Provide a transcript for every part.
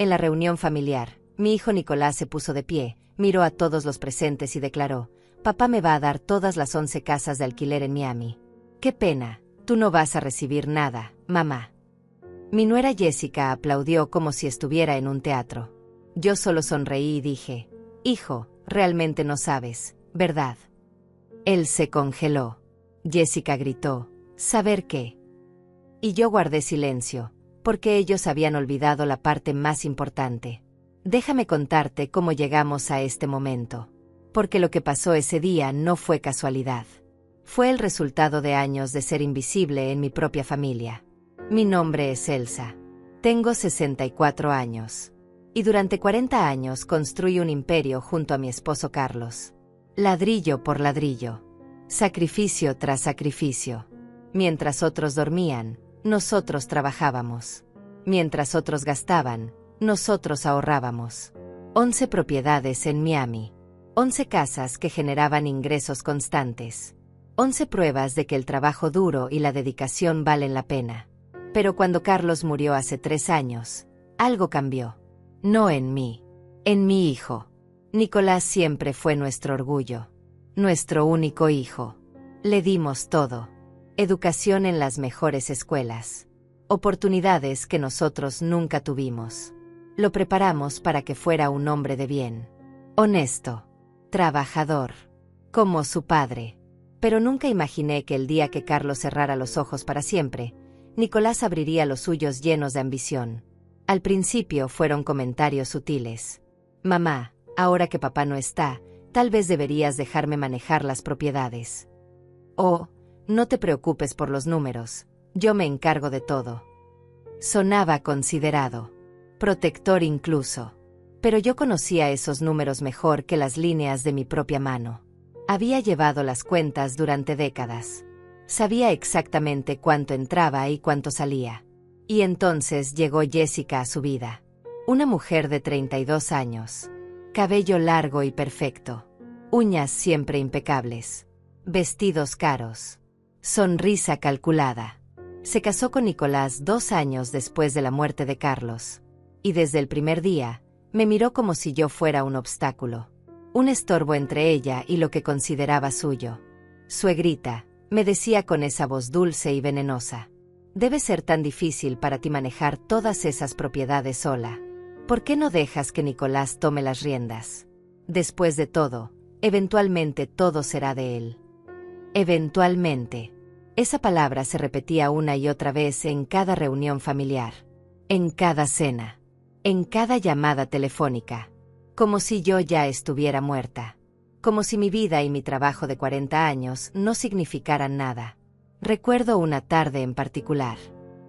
En la reunión familiar, mi hijo Nicolás se puso de pie, miró a todos los presentes y declaró: «Papá me va a dar todas las 11 casas de alquiler en Miami». «Qué pena, tú no vas a recibir nada, mamá». Mi nuera Jessica aplaudió como si estuviera en un teatro. Yo solo sonreí y dije: «Hijo, realmente no sabes, ¿verdad?». Él se congeló. Jessica gritó: «¿Saber qué?». Y yo guardé silencio, porque ellos habían olvidado la parte más importante. Déjame contarte cómo llegamos a este momento. Porque lo que pasó ese día no fue casualidad. Fue el resultado de años de ser invisible en mi propia familia. Mi nombre es Elsa. Tengo 64 años. Y durante 40 años construí un imperio junto a mi esposo Carlos. Ladrillo por ladrillo. Sacrificio tras sacrificio. Mientras otros dormían, nosotros trabajábamos. Mientras otros gastaban, nosotros ahorrábamos. 11 propiedades en Miami. 11 casas que generaban ingresos constantes. 11 pruebas de que el trabajo duro y la dedicación valen la pena. Pero cuando Carlos murió hace 3 años, algo cambió. No en mí, en mi hijo. Nicolás siempre fue nuestro orgullo. Nuestro único hijo. Le dimos todo. Educación en las mejores escuelas. Oportunidades que nosotros nunca tuvimos. Lo preparamos para que fuera un hombre de bien. Honesto. Trabajador. Como su padre. Pero nunca imaginé que el día que Carlos cerrara los ojos para siempre, Nicolás abriría los suyos llenos de ambición. Al principio fueron comentarios sutiles. «Mamá, ahora que papá no está, tal vez deberías dejarme manejar las propiedades». «Oh, no te preocupes por los números, yo me encargo de todo». Sonaba considerado. Protector incluso. Pero yo conocía esos números mejor que las líneas de mi propia mano. Había llevado las cuentas durante décadas. Sabía exactamente cuánto entraba y cuánto salía. Y entonces llegó Jessica a su vida. Una mujer de 32 años. Cabello largo y perfecto. Uñas siempre impecables. Vestidos caros. Sonrisa calculada. Se casó con Nicolás 2 años después de la muerte de Carlos. Y desde el primer día, me miró como si yo fuera un obstáculo. Un estorbo entre ella y lo que consideraba suyo. «Suegrita», me decía con esa voz dulce y venenosa. «Debe ser tan difícil para ti manejar todas esas propiedades sola. ¿Por qué no dejas que Nicolás tome las riendas? Después de todo, eventualmente todo será de él». Eventualmente. Esa palabra se repetía una y otra vez en cada reunión familiar. En cada cena. En cada llamada telefónica. Como si yo ya estuviera muerta. Como si mi vida y mi trabajo de 40 años no significaran nada. Recuerdo una tarde en particular.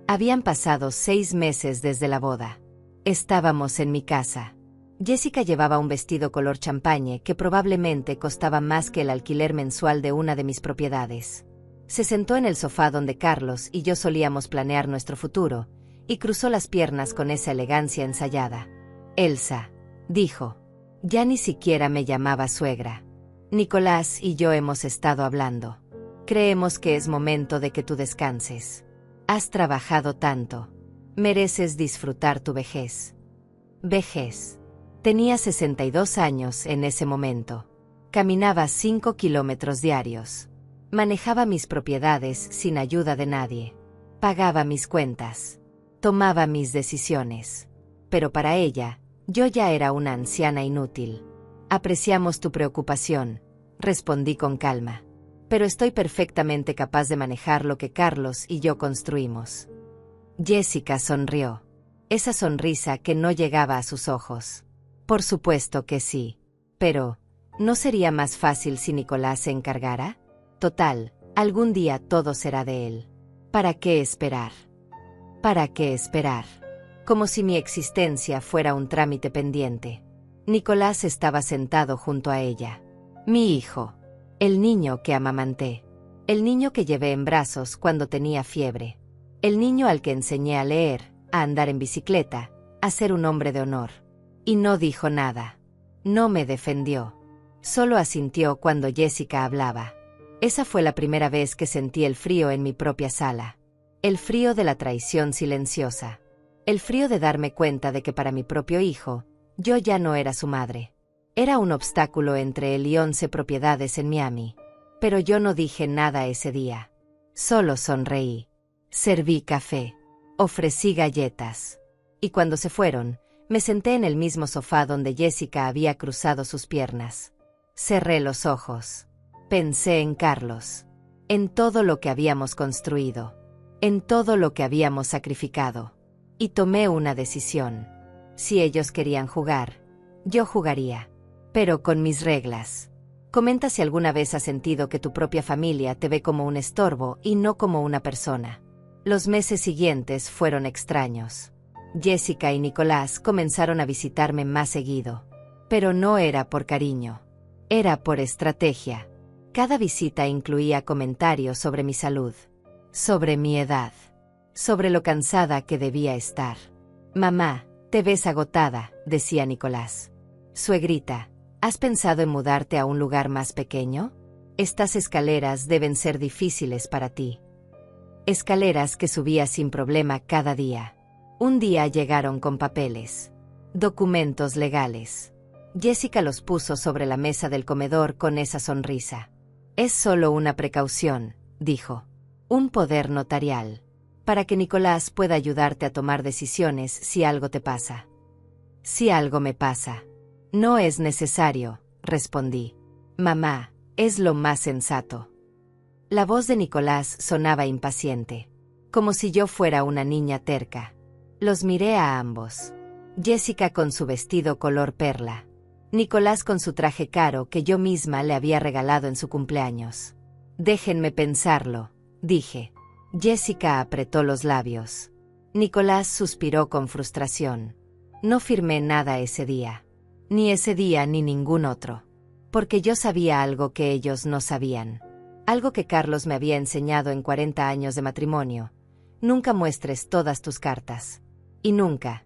Habían pasado 6 meses desde la boda. Estábamos en mi casa. Jessica llevaba un vestido color champagne que probablemente costaba más que el alquiler mensual de una de mis propiedades. Se sentó en el sofá donde Carlos y yo solíamos planear nuestro futuro, y cruzó las piernas con esa elegancia ensayada. «Elsa», dijo. Ya ni siquiera me llamaba suegra. «Nicolás y yo hemos estado hablando. Creemos que es momento de que tú descanses. Has trabajado tanto. Mereces disfrutar tu vejez». Vejez. Tenía 62 años en ese momento. Caminaba 5 kilómetros diarios. Manejaba mis propiedades sin ayuda de nadie. Pagaba mis cuentas. Tomaba mis decisiones. Pero para ella, yo ya era una anciana inútil. «Apreciamos tu preocupación», respondí con calma. «Pero estoy perfectamente capaz de manejar lo que Carlos y yo construimos». Jessica sonrió. Esa sonrisa que no llegaba a sus ojos. «Por supuesto que sí. Pero, ¿no sería más fácil si Nicolás se encargara? Total, algún día todo será de él. ¿Para qué esperar? ¿Para qué esperar?». Como si mi existencia fuera un trámite pendiente. Nicolás estaba sentado junto a ella. Mi hijo. El niño que amamanté. El niño que llevé en brazos cuando tenía fiebre. El niño al que enseñé a leer, a andar en bicicleta, a ser un hombre de honor. Y no dijo nada. No me defendió. Solo asintió cuando Jessica hablaba. Esa fue la primera vez que sentí el frío en mi propia sala. El frío de la traición silenciosa. El frío de darme cuenta de que para mi propio hijo, yo ya no era su madre. Era un obstáculo entre él y 11 propiedades en Miami. Pero yo no dije nada ese día. Solo sonreí. Serví café. Ofrecí galletas. Y cuando se fueron, me senté en el mismo sofá donde Jessica había cruzado sus piernas. Cerré los ojos. Pensé en Carlos. En todo lo que habíamos construido. En todo lo que habíamos sacrificado. Y tomé una decisión. Si ellos querían jugar, yo jugaría. Pero con mis reglas. Comenta si alguna vez has sentido que tu propia familia te ve como un estorbo y no como una persona. Los meses siguientes fueron extraños. Jessica y Nicolás comenzaron a visitarme más seguido. Pero no era por cariño. Era por estrategia. Cada visita incluía comentarios sobre mi salud. Sobre mi edad. Sobre lo cansada que debía estar. Mamá, te ves agotada, decía Nicolás. Suegrita, ¿has pensado en mudarte a un lugar más pequeño? Estas escaleras deben ser difíciles para ti. Escaleras que subía sin problema cada día. Un día llegaron con papeles. Documentos legales. Jessica los puso sobre la mesa del comedor con esa sonrisa. Es solo una precaución, dijo. Un poder notarial. Para que Nicolás pueda ayudarte a tomar decisiones si algo te pasa. Si algo me pasa. No es necesario, respondí. Mamá, es lo más sensato. La voz de Nicolás sonaba impaciente. Como si yo fuera una niña terca. Los miré a ambos. Jessica con su vestido color perla. Nicolás con su traje caro que yo misma le había regalado en su cumpleaños. Déjenme pensarlo, dije. Jessica apretó los labios. Nicolás suspiró con frustración. No firmé nada ese día. Ni ese día ni ningún otro. Porque yo sabía algo que ellos no sabían. Algo que Carlos me había enseñado en 40 años de matrimonio. Nunca muestres todas tus cartas. Y nunca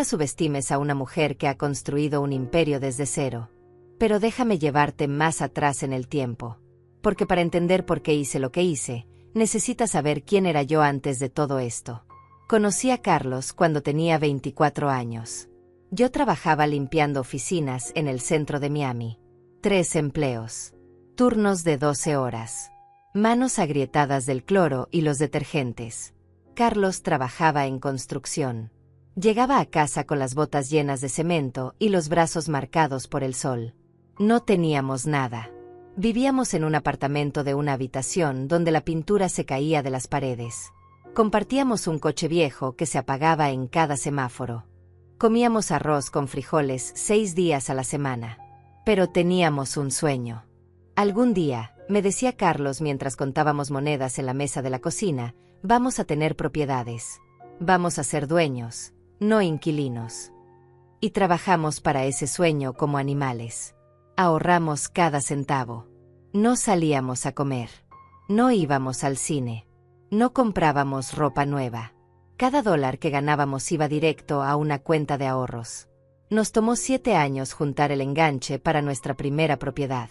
subestimes a una mujer que ha construido un imperio desde cero. Pero déjame llevarte más atrás en el tiempo. Porque para entender por qué hice lo que hice, necesitas saber quién era yo antes de todo esto. Conocí a Carlos cuando tenía 24 años. Yo trabajaba limpiando oficinas en el centro de Miami. 3 empleos. Turnos de 12 horas. Manos agrietadas del cloro y los detergentes. Carlos trabajaba en construcción. Llegaba a casa con las botas llenas de cemento y los brazos marcados por el sol. No teníamos nada. Vivíamos en un apartamento de una habitación donde la pintura se caía de las paredes. Compartíamos un coche viejo que se apagaba en cada semáforo. Comíamos arroz con frijoles 6 días a la semana. Pero teníamos un sueño. Algún día, me decía Carlos mientras contábamos monedas en la mesa de la cocina, vamos a tener propiedades. Vamos a ser dueños, no inquilinos. Y trabajamos para ese sueño como animales. Ahorramos cada centavo. No salíamos a comer. No íbamos al cine. No comprábamos ropa nueva. Cada dólar que ganábamos iba directo a una cuenta de ahorros. Nos tomó 7 años juntar el enganche para nuestra primera propiedad.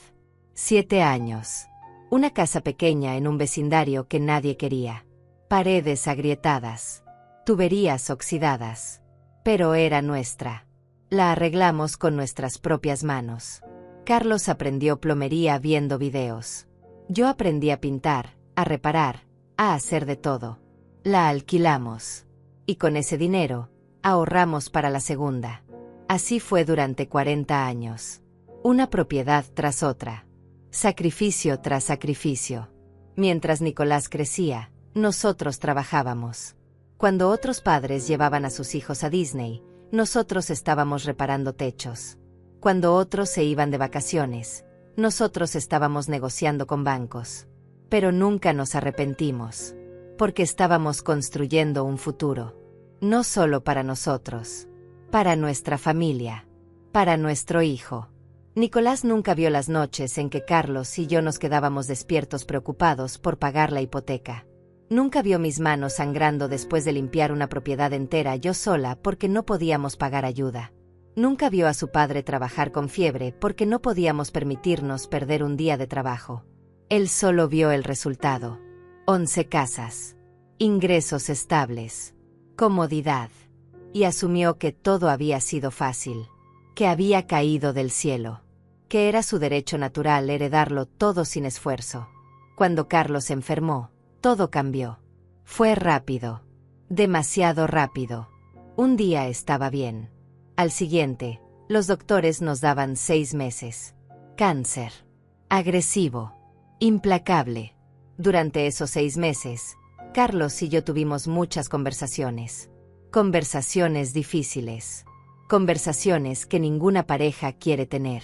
7 años. Una casa pequeña en un vecindario que nadie quería. Paredes agrietadas. Tuberías oxidadas. Pero era nuestra. La arreglamos con nuestras propias manos. Carlos aprendió plomería viendo videos. Yo aprendí a pintar, a reparar, a hacer de todo. La alquilamos. Y con ese dinero, ahorramos para la segunda. Así fue durante 40 años. Una propiedad tras otra. Sacrificio tras sacrificio. Mientras Nicolás crecía, nosotros trabajábamos. Cuando otros padres llevaban a sus hijos a Disney, nosotros estábamos reparando techos. Cuando otros se iban de vacaciones, nosotros estábamos negociando con bancos. Pero nunca nos arrepentimos. Porque estábamos construyendo un futuro. No solo para nosotros. Para nuestra familia. Para nuestro hijo. Nicolás nunca vio las noches en que Carlos y yo nos quedábamos despiertos preocupados por pagar la hipoteca. Nunca vio mis manos sangrando después de limpiar una propiedad entera yo sola porque no podíamos pagar ayuda. Nunca vio a su padre trabajar con fiebre porque no podíamos permitirnos perder un día de trabajo. Él solo vio el resultado. 11 casas. Ingresos estables. Comodidad. y asumió que todo había sido fácil, que había caído del cielo, que era su derecho natural heredarlo todo sin esfuerzo. Cuando Carlos enfermó, todo cambió. Fue rápido, demasiado rápido. Un día estaba bien. Al siguiente, los doctores nos daban 6 meses. Cáncer. Agresivo. Implacable. Durante esos 6 meses, Carlos y yo tuvimos muchas conversaciones. Conversaciones difíciles. Conversaciones que ninguna pareja quiere tener.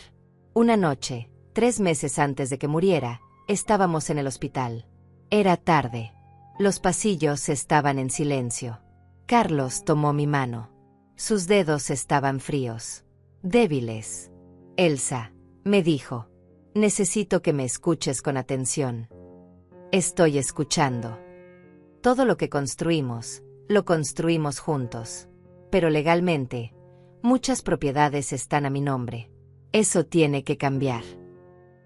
Una noche, 3 meses antes de que muriera, estábamos en el hospital. Era tarde. Los pasillos estaban en silencio. Carlos tomó mi mano. Sus dedos estaban fríos, débiles. Elsa, me dijo, necesito que me escuches con atención. Estoy escuchando. Todo lo que construimos, lo construimos juntos. Pero legalmente, muchas propiedades están a mi nombre. Eso tiene que cambiar.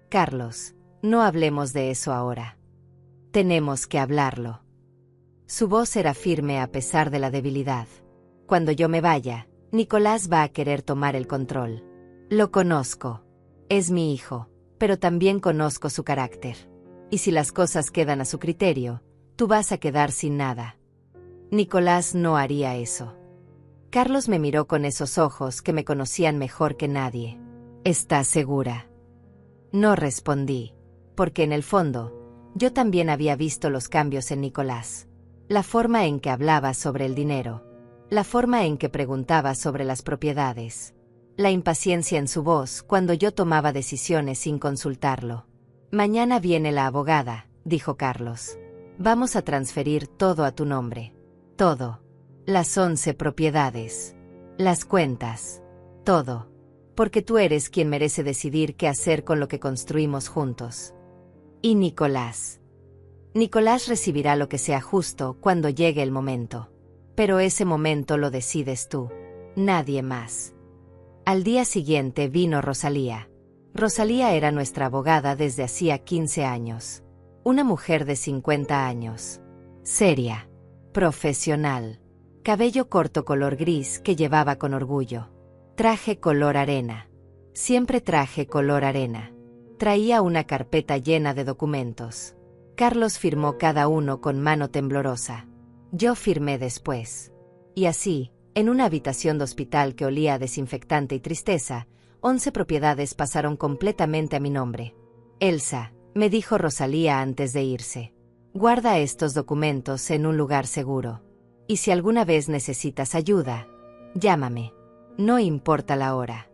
Carlos, no hablemos de eso ahora. Tenemos que hablarlo. Su voz era firme a pesar de la debilidad. Cuando yo me vaya, Nicolás va a querer tomar el control. Lo conozco. Es mi hijo, pero también conozco su carácter. Y si las cosas quedan a su criterio, tú vas a quedar sin nada. Nicolás no haría eso. Carlos me miró con esos ojos que me conocían mejor que nadie. ¿Estás segura? No respondí, porque en el fondo, yo también había visto los cambios en Nicolás. La forma en que hablaba sobre el dinero. La forma en que preguntaba sobre las propiedades. La impaciencia en su voz cuando yo tomaba decisiones sin consultarlo. Mañana viene la abogada, dijo Carlos. Vamos a transferir todo a tu nombre. Todo. Las 11 propiedades. Las cuentas. Todo. Porque tú eres quien merece decidir qué hacer con lo que construimos juntos. Y Nicolás. Nicolás recibirá lo que sea justo cuando llegue el momento. Pero ese momento lo decides tú. Nadie más. Al día siguiente vino Rosalía. Rosalía era nuestra abogada desde hacía 15 años. Una mujer de 50 años. Seria. Profesional. Cabello corto color gris que llevaba con orgullo. Traje color arena. Siempre traje color arena. Traía una carpeta llena de documentos. Carlos firmó cada uno con mano temblorosa. Yo firmé después. Y así, en una habitación de hospital que olía a desinfectante y tristeza, 11 propiedades pasaron completamente a mi nombre. Elsa, me dijo Rosalía antes de irse. Guarda estos documentos en un lugar seguro. Y si alguna vez necesitas ayuda, llámame. No importa la hora.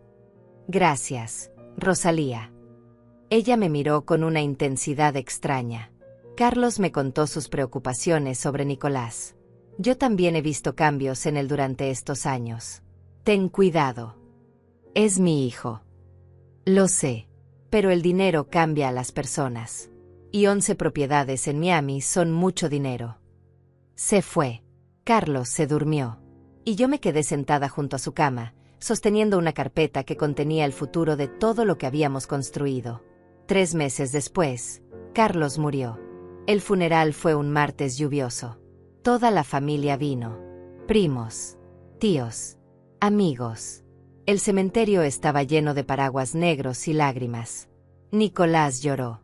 Gracias, Rosalía. Ella me miró con una intensidad extraña. Carlos me contó sus preocupaciones sobre Nicolás. Yo también he visto cambios en él durante estos años. Ten cuidado. Es mi hijo. Lo sé. Pero el dinero cambia a las personas. Y 11 propiedades en Miami son mucho dinero. Se fue. Carlos se durmió. Y yo me quedé sentada junto a su cama, sosteniendo una carpeta que contenía el futuro de todo lo que habíamos construido. 3 meses después, Carlos murió. El funeral fue un martes lluvioso. Toda la familia vino. Primos, tíos, amigos. El cementerio estaba lleno de paraguas negros y lágrimas. Nicolás lloró.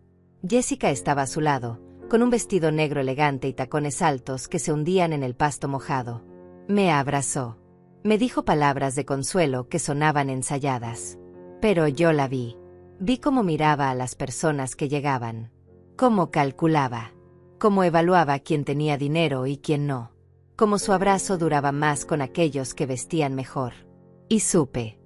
Jessica estaba a su lado, con un vestido negro elegante y tacones altos que se hundían en el pasto mojado. Me abrazó. Me dijo palabras de consuelo que sonaban ensayadas. Pero yo la vi. Vi cómo miraba a las personas que llegaban. Cómo calculaba. Cómo evaluaba quién tenía dinero y quién no. Cómo su abrazo duraba más con aquellos que vestían mejor. Y supe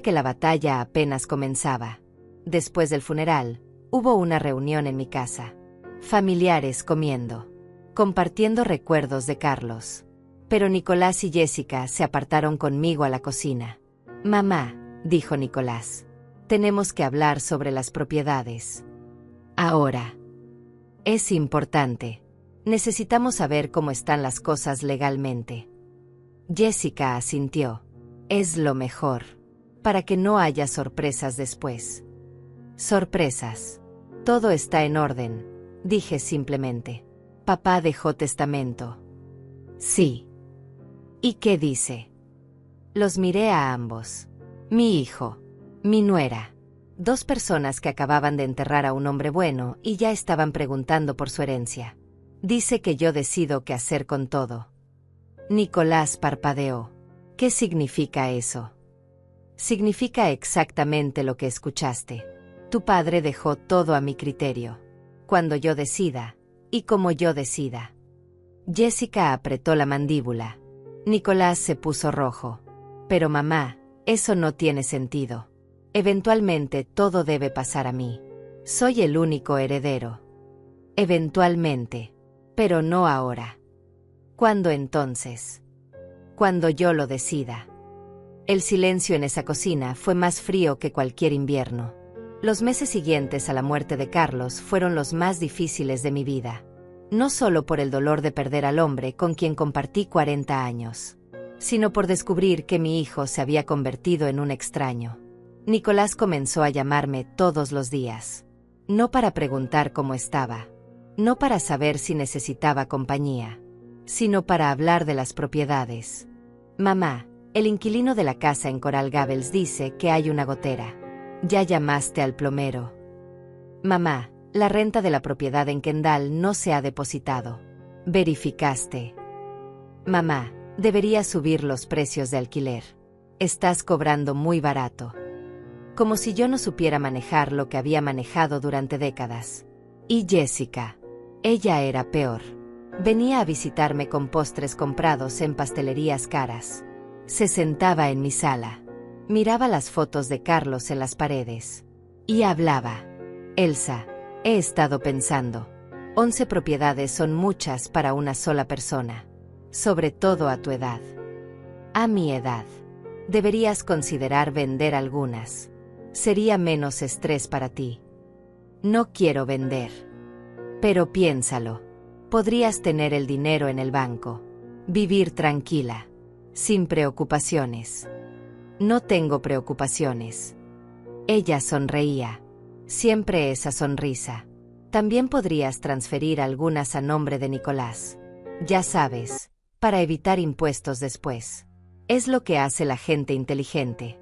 que la batalla apenas comenzaba. Después del funeral, hubo una reunión en mi casa. Familiares comiendo. Compartiendo recuerdos de Carlos. Pero Nicolás y Jessica se apartaron conmigo a la cocina. Mamá, dijo Nicolás. Tenemos que hablar sobre las propiedades. Ahora. Es importante. Necesitamos saber cómo están las cosas legalmente. Jessica asintió. Es lo mejor. Para que no haya sorpresas después. Sorpresas. Todo está en orden, dije simplemente. Papá dejó testamento. Sí. ¿Y qué dice? Los miré a ambos. Mi hijo. Mi nuera. Dos personas que acababan de enterrar a un hombre bueno y ya estaban preguntando por su herencia. Dice que yo decido qué hacer con todo. Nicolás parpadeó. ¿Qué significa eso? Significa exactamente lo que escuchaste. Tu padre dejó todo a mi criterio. Cuando yo decida, y como yo decida. Jessica apretó la mandíbula. Nicolás se puso rojo. Pero mamá, eso no tiene sentido. Eventualmente todo debe pasar a mí. Soy el único heredero. Eventualmente. Pero no ahora. ¿Cuándo entonces? Cuando yo lo decida. El silencio en esa cocina fue más frío que cualquier invierno. Los meses siguientes a la muerte de Carlos fueron los más difíciles de mi vida. No solo por el dolor de perder al hombre con quien compartí 40 años, sino por descubrir que mi hijo se había convertido en un extraño. Nicolás comenzó a llamarme todos los días. No para preguntar cómo estaba, no para saber si necesitaba compañía, sino para hablar de las propiedades. Mamá, el inquilino de la casa en Coral Gables dice que hay una gotera. ¿Ya llamaste al plomero? Mamá, la renta de la propiedad en Kendall no se ha depositado. ¿Verificaste? Mamá, deberías subir los precios de alquiler. Estás cobrando muy barato. Como si yo no supiera manejar lo que había manejado durante décadas. Y Jessica. Ella era peor. Venía a visitarme con postres comprados en pastelerías caras. Se sentaba en mi sala. Miraba las fotos de Carlos en las paredes. Y hablaba. Elsa, he estado pensando. 11 propiedades son muchas para una sola persona. Sobre todo a tu edad. A mi edad. Deberías considerar vender algunas. Sería menos estrés para ti. No quiero vender. Pero piénsalo. Podrías tener el dinero en el banco. Vivir tranquila. Sin preocupaciones. No tengo preocupaciones. Ella sonreía. Siempre esa sonrisa. También podrías transferir algunas a nombre de Nicolás. Ya sabes, para evitar impuestos después. Es lo que hace la gente inteligente.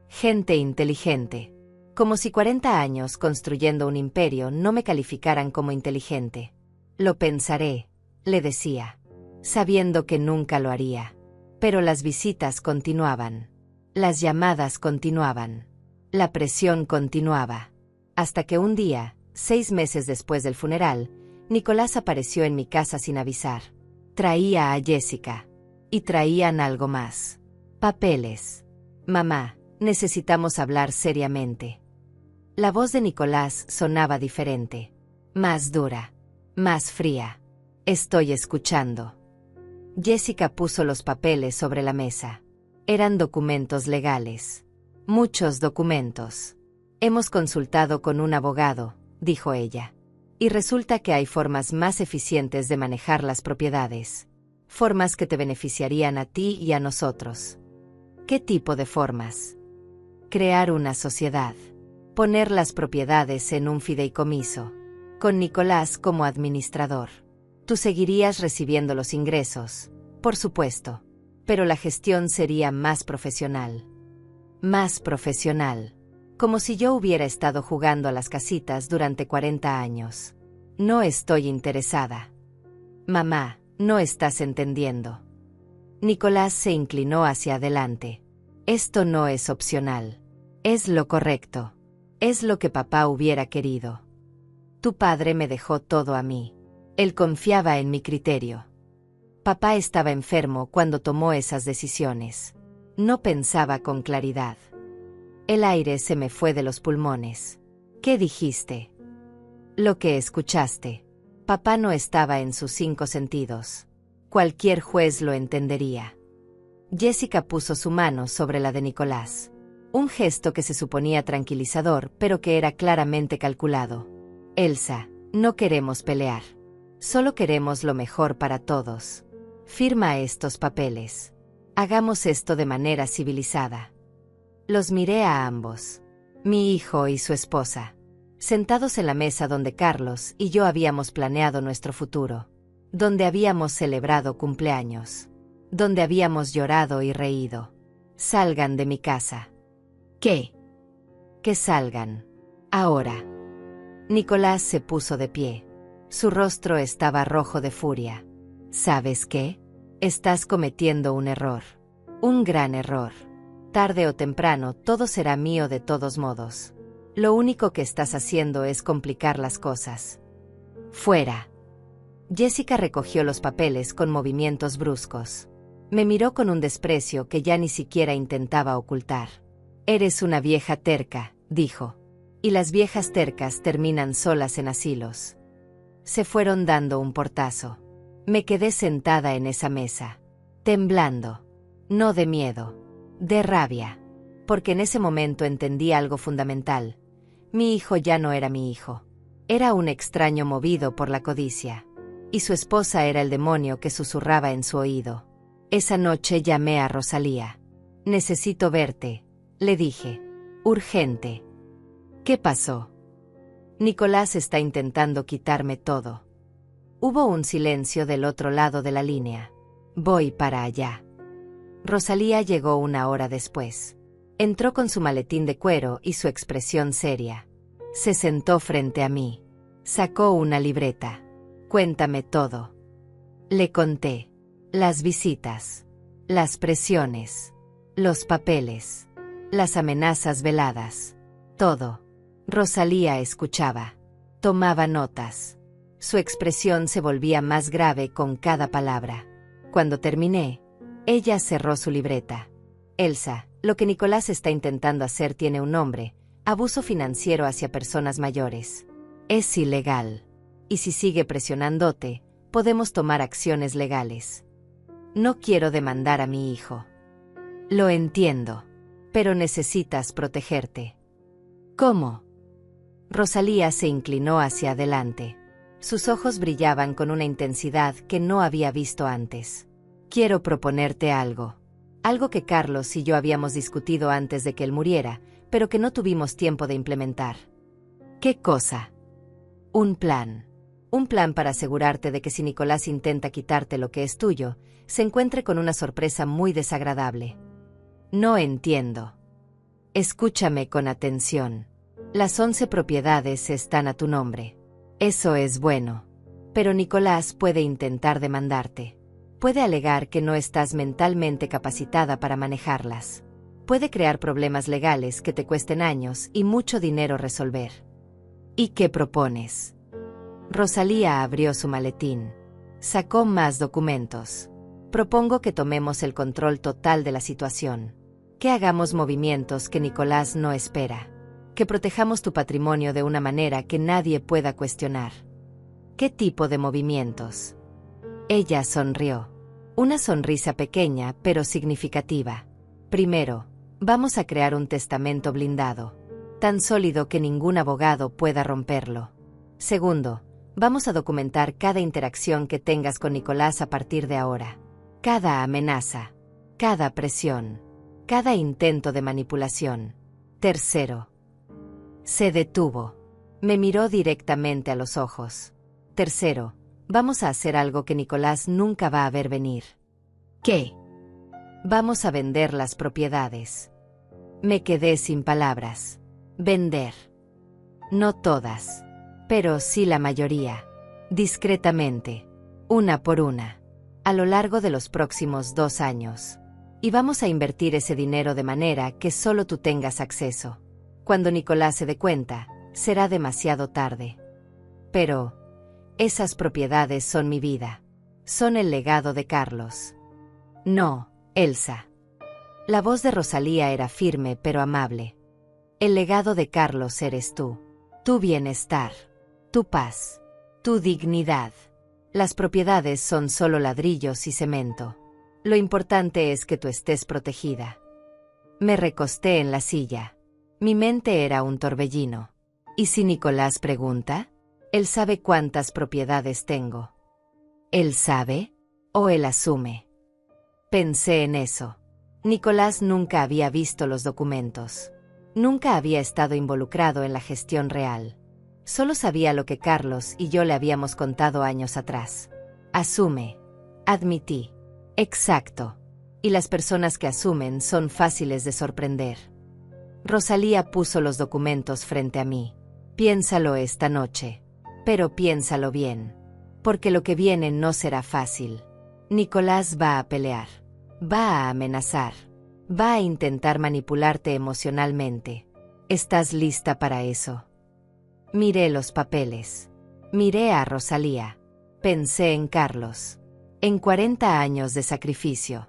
Gente inteligente. Como si 40 años construyendo un imperio no me calificaran como inteligente. Lo pensaré, le decía, sabiendo que nunca lo haría. Pero las visitas continuaban. Las llamadas continuaban. La presión continuaba. Hasta que un día, 6 meses después del funeral, Nicolás apareció en mi casa sin avisar. Traía a Jessica. Y traían algo más. Papeles. Mamá, necesitamos hablar seriamente. La voz de Nicolás sonaba diferente. Más dura. Más fría. Estoy escuchando. Jessica puso los papeles sobre la mesa. Eran documentos legales. Muchos documentos. Hemos consultado con un abogado, dijo ella. Y resulta que hay formas más eficientes de manejar las propiedades. Formas que te beneficiarían a ti y a nosotros. ¿Qué tipo de formas? Crear una sociedad. Poner las propiedades en un fideicomiso. Con Nicolás como administrador. Tú seguirías recibiendo los ingresos, por supuesto. Pero la gestión sería más profesional. Más profesional. Como si yo hubiera estado jugando a las casitas durante 40 años. No estoy interesada. Mamá, no estás entendiendo. Nicolás se inclinó hacia adelante. Esto no es opcional. Es lo correcto. Es lo que papá hubiera querido. Tu padre me dejó todo a mí. Él confiaba en mi criterio. Papá estaba enfermo cuando tomó esas decisiones. No pensaba con claridad. El aire se me fue de los pulmones. ¿Qué dijiste? Lo que escuchaste. Papá no estaba en sus 5 sentidos. Cualquier juez lo entendería. Jessica puso su mano sobre la de Nicolás. Un gesto que se suponía tranquilizador, pero que era claramente calculado. Elsa, no queremos pelear. Solo queremos lo mejor para todos. Firma estos papeles. Hagamos esto de manera civilizada. Los miré a ambos. Mi hijo y su esposa. Sentados en la mesa donde Carlos y yo habíamos planeado nuestro futuro. Donde habíamos celebrado cumpleaños. Donde habíamos llorado y reído. Salgan de mi casa. ¿Qué? Que salgan. Ahora. Nicolás se puso de pie. Su rostro estaba rojo de furia. ¿Sabes qué? Estás cometiendo un error. Un gran error. Tarde o temprano todo será mío de todos modos. Lo único que estás haciendo es complicar las cosas. Fuera. Jessica recogió los papeles con movimientos bruscos. Me miró con un desprecio que ya ni siquiera intentaba ocultar. Eres una vieja terca, dijo. Y las viejas tercas terminan solas en asilos. Se fueron dando un portazo. Me quedé sentada en esa mesa, temblando. No de miedo, de rabia. Porque en ese momento entendí algo fundamental. Mi hijo ya no era mi hijo. Era un extraño movido por la codicia. Y su esposa era el demonio que susurraba en su oído. Esa noche llamé a Rosalía. Necesito verte, le dije. Urgente. ¿Qué pasó? Nicolás está intentando quitarme todo. Hubo un silencio del otro lado de la línea. Voy para allá. Rosalía llegó una hora después. Entró con su maletín de cuero y su expresión seria. Se sentó frente a mí. Sacó una libreta. Cuéntame todo. Le conté. Las visitas. Las presiones. Los papeles. Las amenazas veladas. Todo. Rosalía escuchaba. Tomaba notas. Su expresión se volvía más grave con cada palabra. Cuando terminé, ella cerró su libreta. Elsa, lo que Nicolás está intentando hacer tiene un nombre: abuso financiero hacia personas mayores. Es ilegal. Y si sigue presionándote, podemos tomar acciones legales. No quiero demandar a mi hijo. Lo entiendo. Pero necesitas protegerte. ¿Cómo? Rosalía se inclinó hacia adelante. Sus ojos brillaban con una intensidad que no había visto antes. Quiero proponerte algo. Algo que Carlos y yo habíamos discutido antes de que él muriera, pero que no tuvimos tiempo de implementar. ¿Qué cosa? Un plan. Un plan para asegurarte de que si Nicolás intenta quitarte lo que es tuyo, se encuentre con una sorpresa muy desagradable. No entiendo. Escúchame con atención. Las 11 propiedades están a tu nombre. Eso es bueno. Pero Nicolás puede intentar demandarte. Puede alegar que no estás mentalmente capacitada para manejarlas. Puede crear problemas legales que te cuesten años y mucho dinero resolver. ¿Y qué propones? Rosalía abrió su maletín. Sacó más documentos. Propongo que tomemos el control total de la situación. Que hagamos movimientos que Nicolás no espera. Que protejamos tu patrimonio de una manera que nadie pueda cuestionar. ¿Qué tipo de movimientos? Ella sonrió. Una sonrisa pequeña pero significativa. Primero, vamos a crear un testamento blindado. Tan sólido que ningún abogado pueda romperlo. Segundo, vamos a documentar cada interacción que tengas con Nicolás a partir de ahora. Cada amenaza. Cada presión. Cada intento de manipulación. Tercero. Se detuvo. Me miró directamente a los ojos. Tercero, vamos a hacer algo que Nicolás nunca va a ver venir. ¿Qué? Vamos a vender las propiedades. Me quedé sin palabras. Vender. No todas, pero sí la mayoría. Discretamente. Una por una. A lo largo de los próximos 2 años. Y vamos a invertir ese dinero de manera que solo tú tengas acceso. Cuando Nicolás se dé cuenta, será demasiado tarde. Pero esas propiedades son mi vida. Son el legado de Carlos. No, Elsa. La voz de Rosalía era firme pero amable. El legado de Carlos eres tú. Tu bienestar. Tu paz. Tu dignidad. Las propiedades son solo ladrillos y cemento. Lo importante es que tú estés protegida. Me recosté en la silla. Mi mente era un torbellino. ¿Y si Nicolás pregunta? Él sabe cuántas propiedades tengo. ¿Él sabe? ¿O él asume? Pensé en eso. Nicolás nunca había visto los documentos. Nunca había estado involucrado en la gestión real. Solo sabía lo que Carlos y yo le habíamos contado años atrás. Asume. Admití. Exacto. y las personas que asumen son fáciles de sorprender. Rosalía puso los documentos frente a mí. Piénsalo esta noche. Pero piénsalo bien. Porque lo que viene no será fácil. Nicolás va a pelear. Va a amenazar. Va a intentar manipularte emocionalmente. ¿Estás lista para eso? Miré los papeles. Miré a Rosalía. Pensé en Carlos. En 40 años de sacrificio.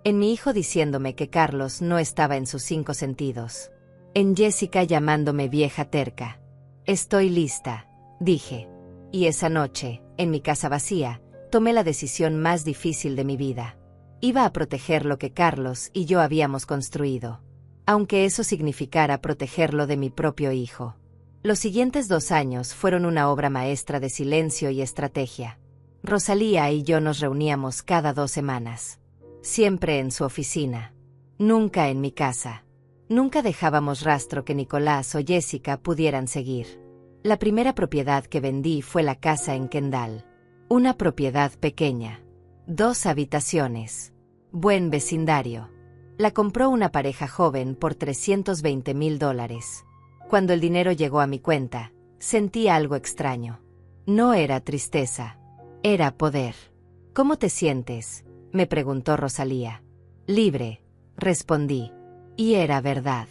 En mi hijo diciéndome que Carlos no estaba en sus 5 sentidos. En Jessica llamándome vieja terca. Estoy lista, dije. Y esa noche, en mi casa vacía, tomé la decisión más difícil de mi vida. Iba a proteger lo que Carlos y yo habíamos construido. Aunque eso significara protegerlo de mi propio hijo. Los siguientes 2 años fueron una obra maestra de silencio y estrategia. Rosalía y yo nos reuníamos cada 2 semanas. Siempre en su oficina. Nunca en mi casa. Nunca dejábamos rastro que Nicolás o Jessica pudieran seguir. La primera propiedad que vendí fue la casa en Kendall. Una propiedad pequeña. 2 habitaciones. Buen vecindario. La compró una pareja joven por $320,000. Cuando el dinero llegó a mi cuenta, sentí algo extraño. No era tristeza. Era poder. ¿Cómo te sientes?, me preguntó Rosalía. Libre, respondí. Y era verdad.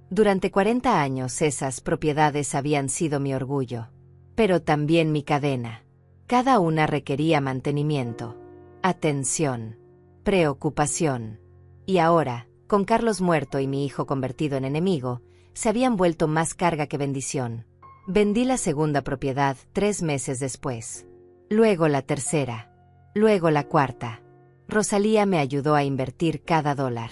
Durante 40 años esas propiedades habían sido mi orgullo. Pero también mi cadena. Cada una requería mantenimiento, atención, preocupación. Y ahora, con Carlos muerto y mi hijo convertido en enemigo, se habían vuelto más carga que bendición. Vendí la segunda propiedad 3 meses después. Luego la tercera. Luego la cuarta. Rosalía me ayudó a invertir cada dólar.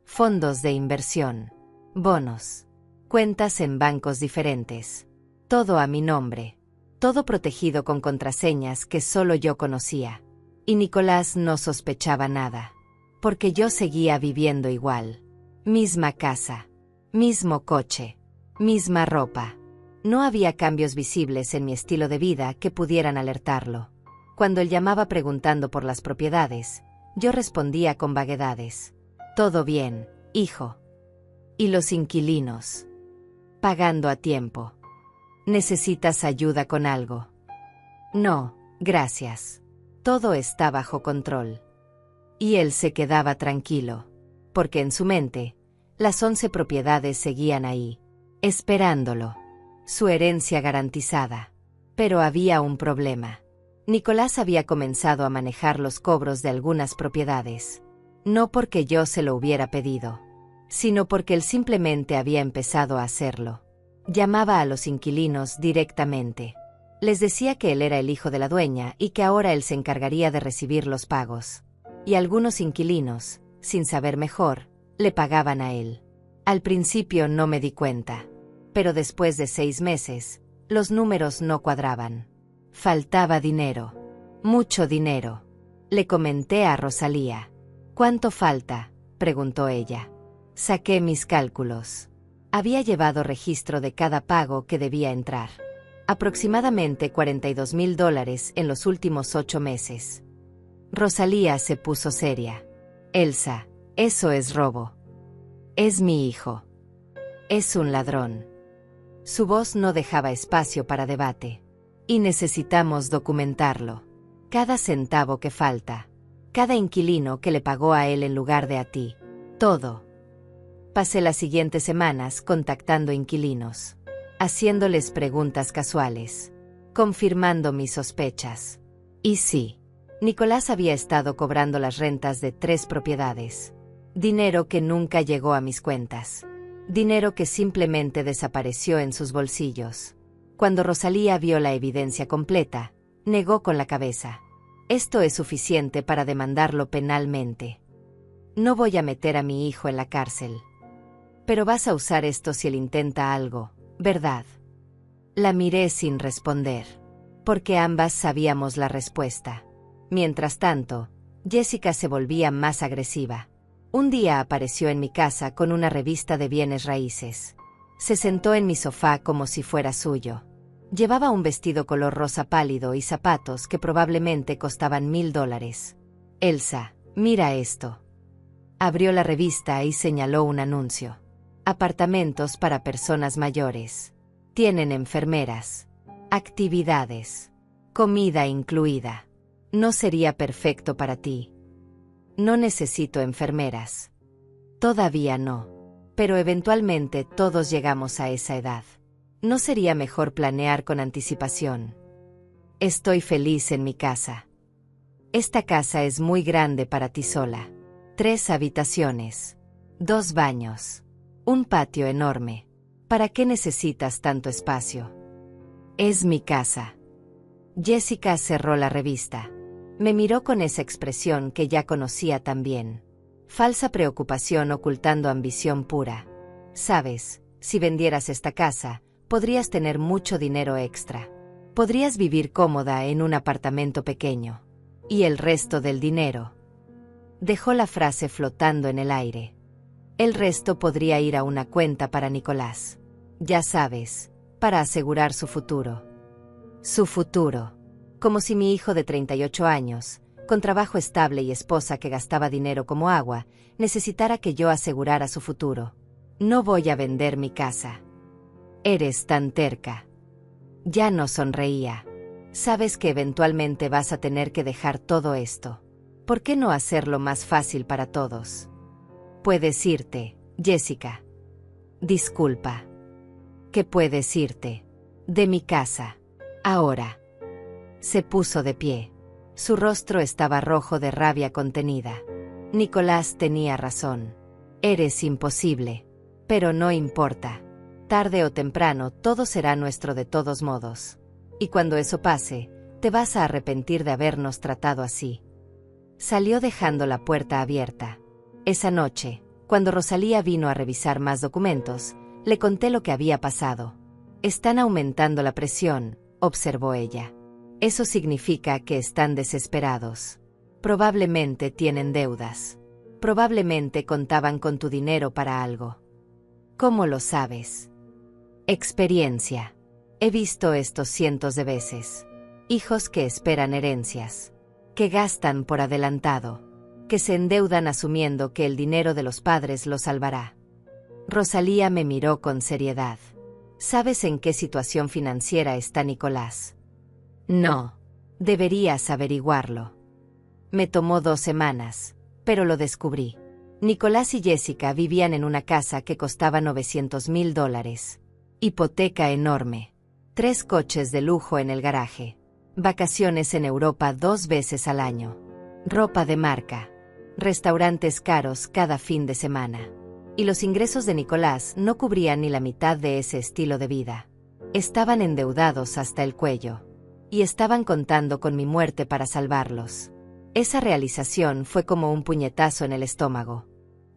Fondos de inversión. Bonos. Cuentas en bancos diferentes. Todo a mi nombre. Todo protegido con contraseñas que solo yo conocía. Y Nicolás no sospechaba nada. Porque yo seguía viviendo igual. Misma casa. Mismo coche. Misma ropa. No había cambios visibles en mi estilo de vida que pudieran alertarlo. Cuando él llamaba preguntando por las propiedades, yo respondía con vaguedades. Todo bien, hijo. Y los inquilinos. Pagando a tiempo. ¿Necesitas ayuda con algo? No, gracias. Todo está bajo control. Y él se quedaba tranquilo, porque en su mente, las 11 propiedades seguían ahí, esperándolo. Su herencia garantizada. Pero había un problema. Nicolás había comenzado a manejar los cobros de algunas propiedades. No porque yo se lo hubiera pedido, sino porque él simplemente había empezado a hacerlo. Llamaba a los inquilinos directamente. Les decía que él era el hijo de la dueña y que ahora él se encargaría de recibir los pagos. Y algunos inquilinos, sin saber mejor, le pagaban a él. Al principio no me di cuenta. Pero después de 6 meses, los números no cuadraban. Faltaba dinero. Mucho dinero. Le comenté a Rosalía. ¿Cuánto falta?, preguntó ella. Saqué mis cálculos. Había llevado registro de cada pago que debía entrar. Aproximadamente $42,000 en los últimos 8 meses. Rosalía se puso seria. Elsa, eso es robo. Es mi hijo. Es un ladrón. Su voz no dejaba espacio para debate. Y necesitamos documentarlo. Cada centavo que falta. Cada inquilino que le pagó a él en lugar de a ti. Todo. Pasé las siguientes semanas contactando inquilinos. Haciéndoles preguntas casuales. Confirmando mis sospechas. Y sí, Nicolás había estado cobrando las rentas de 3 propiedades. Dinero que nunca llegó a mis cuentas. Dinero que simplemente desapareció en sus bolsillos. Cuando Rosalía vio la evidencia completa, negó con la cabeza. Esto es suficiente para demandarlo penalmente. No voy a meter a mi hijo en la cárcel. Pero vas a usar esto si él intenta algo, ¿verdad? La miré sin responder, porque ambas sabíamos la respuesta. Mientras tanto, Jessica se volvía más agresiva. Un día apareció en mi casa con una revista de bienes raíces. Se sentó en mi sofá como si fuera suyo. Llevaba un vestido color rosa pálido y zapatos que probablemente costaban $1,000. Elsa, mira esto. Abrió la revista y señaló un anuncio. Apartamentos para personas mayores. Tienen enfermeras. Actividades. Comida incluida. No sería perfecto para ti. No necesito enfermeras. Todavía no. Pero eventualmente todos llegamos a esa edad. ¿No sería mejor planear con anticipación? Estoy feliz en mi casa. Esta casa es muy grande para ti sola. 3 habitaciones. 2 baños. Un patio enorme. ¿Para qué necesitas tanto espacio? Es mi casa. Jessica cerró la revista. Me miró con esa expresión que ya conocía tan bien. Falsa preocupación ocultando ambición pura. Sabes, si vendieras esta casa, podrías tener mucho dinero extra. Podrías vivir cómoda en un apartamento pequeño. Y el resto del dinero. Dejó la frase flotando en el aire. El resto podría ir a una cuenta para Nicolás. Ya sabes, para asegurar su futuro. Su futuro. Como si mi hijo de 38 años, con trabajo estable y esposa que gastaba dinero como agua, necesitara que yo asegurara su futuro. No voy a vender mi casa. Eres tan terca. Ya no sonreía. Sabes que eventualmente vas a tener que dejar todo esto. ¿Por qué no hacerlo más fácil para todos? Puedes irte, Jessica. Disculpa. ¿Qué puedes irte? De mi casa. Ahora. Se puso de pie. Su rostro estaba rojo de rabia contenida. Nicolás tenía razón. Eres imposible. Pero no importa. Tarde o temprano todo será nuestro de todos modos. Y cuando eso pase, te vas a arrepentir de habernos tratado así. Salió dejando la puerta abierta. Esa noche, cuando Rosalía vino a revisar más documentos, le conté lo que había pasado. Están aumentando la presión, observó ella. Eso significa que están desesperados. Probablemente tienen deudas. Probablemente contaban con tu dinero para algo. ¿Cómo lo sabes? Experiencia. He visto esto cientos de veces. Hijos que esperan herencias. Que gastan por adelantado. Que se endeudan asumiendo que el dinero de los padres los salvará. Rosalía me miró con seriedad. ¿Sabes en qué situación financiera está Nicolás? No. Deberías averiguarlo. Me tomó 2 semanas, pero lo descubrí. Nicolás y Jessica vivían en una casa que costaba $900,000. Hipoteca enorme. 3 coches de lujo en el garaje. Vacaciones en Europa 2 veces al año. Ropa de marca. Restaurantes caros cada fin de semana. Y los ingresos de Nicolás no cubrían ni la mitad de ese estilo de vida. Estaban endeudados hasta el cuello. Y estaban contando con mi muerte para salvarlos. Esa realización fue como un puñetazo en el estómago.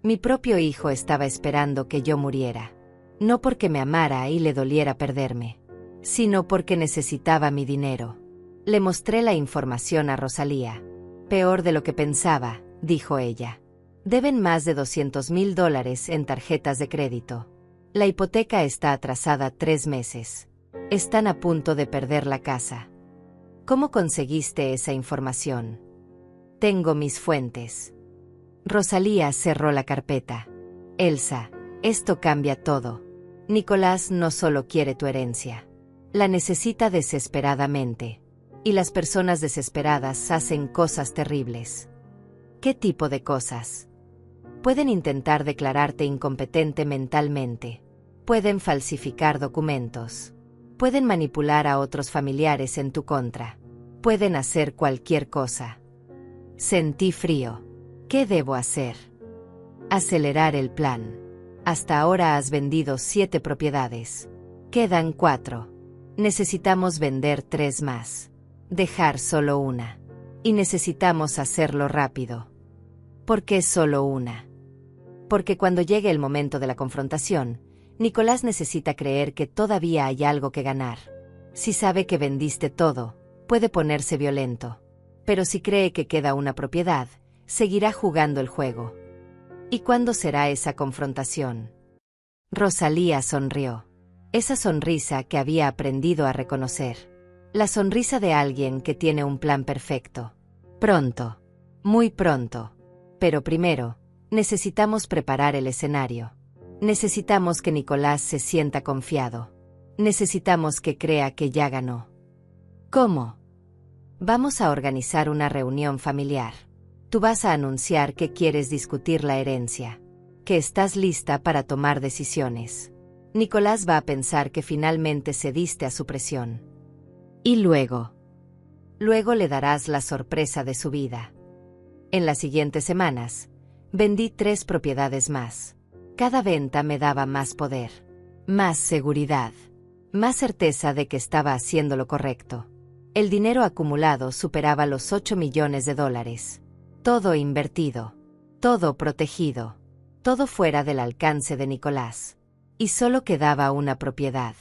Mi propio hijo estaba esperando que yo muriera. No porque me amara y le doliera perderme, sino porque necesitaba mi dinero. Le mostré la información a Rosalía. Peor de lo que pensaba, dijo ella. Deben más de $200,000 en tarjetas de crédito. La hipoteca está atrasada 3 meses. Están a punto de perder la casa. ¿Cómo conseguiste esa información? Tengo mis fuentes. Rosalía cerró la carpeta. Elsa, esto cambia todo. Nicolás no solo quiere tu herencia. La necesita desesperadamente. Y las personas desesperadas hacen cosas terribles. ¿Qué tipo de cosas? Pueden intentar declararte incompetente mentalmente. Pueden falsificar documentos. Pueden manipular a otros familiares en tu contra. Pueden hacer cualquier cosa. Sentí frío. ¿Qué debo hacer? Acelerar el plan. Hasta ahora has vendido 7 propiedades. Quedan 4. Necesitamos vender 3 más. Dejar solo una. Y necesitamos hacerlo rápido. ¿Por qué solo una? Porque cuando llegue el momento de la confrontación, Nicolás necesita creer que todavía hay algo que ganar. Si sabe que vendiste todo, puede ponerse violento. Pero si cree que queda una propiedad, seguirá jugando el juego. ¿Y cuándo será esa confrontación? Rosalía sonrió. Esa sonrisa que había aprendido a reconocer. La sonrisa de alguien que tiene un plan perfecto. Pronto. Muy pronto. Pero primero, Necesitamos preparar el escenario. Necesitamos que Nicolás se sienta confiado. Necesitamos que crea que ya ganó. ¿Cómo? Vamos a organizar una reunión familiar. Tú vas a anunciar que quieres discutir la herencia, que estás lista para tomar decisiones. Nicolás va a pensar que finalmente cediste a su presión. Y luego le darás la sorpresa de su vida. En las siguientes semanas, vendí 3 propiedades más. Cada venta me daba más poder, más seguridad, más certeza de que estaba haciendo lo correcto. El dinero acumulado superaba los $8 millones. Todo invertido, todo protegido, todo fuera del alcance de Nicolás. Y solo quedaba una propiedad,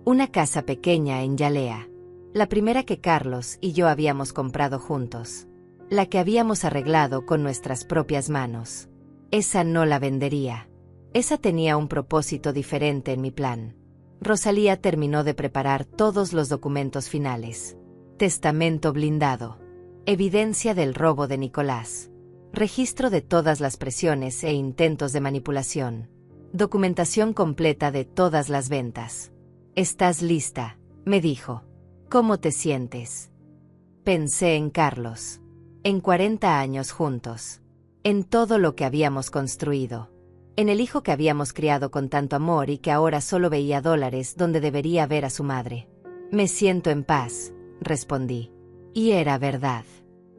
una casa pequeña en Yalea, la primera que Carlos y yo habíamos comprado juntos, la que habíamos arreglado con nuestras propias manos. Esa no la vendería. Esa tenía un propósito diferente en mi plan. Rosalía terminó de preparar todos los documentos finales. Testamento blindado. Evidencia del robo de Nicolás. Registro de todas las presiones e intentos de manipulación. Documentación completa de todas las ventas. «¿Estás lista?», me dijo. «¿Cómo te sientes?». Pensé en Carlos. En 40 años juntos. En todo lo que habíamos construido. En el hijo que habíamos criado con tanto amor y que ahora solo veía dólares donde debería ver a su madre. «Me siento en paz», respondí. Y era verdad.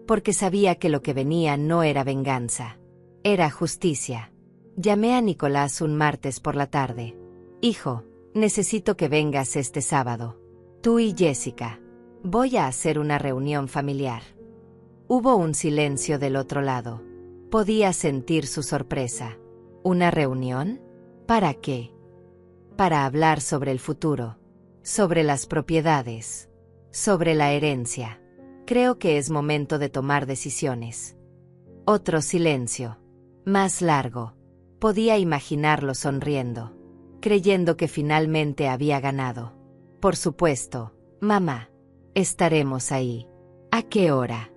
Porque sabía que lo que venía no era venganza. Era justicia. Llamé a Nicolás un martes por la tarde. «Hijo, necesito que vengas este sábado. Tú y Jessica. Voy a hacer una reunión familiar». Hubo un silencio del otro lado. Podía sentir su sorpresa. ¿Una reunión? ¿Para qué? Para hablar sobre el futuro, sobre las propiedades, sobre la herencia. Creo que es momento de tomar decisiones. Otro silencio. Más largo. Podía imaginarlo sonriendo, creyendo que finalmente había ganado. «Por supuesto, mamá. Estaremos ahí». «¿A qué hora?».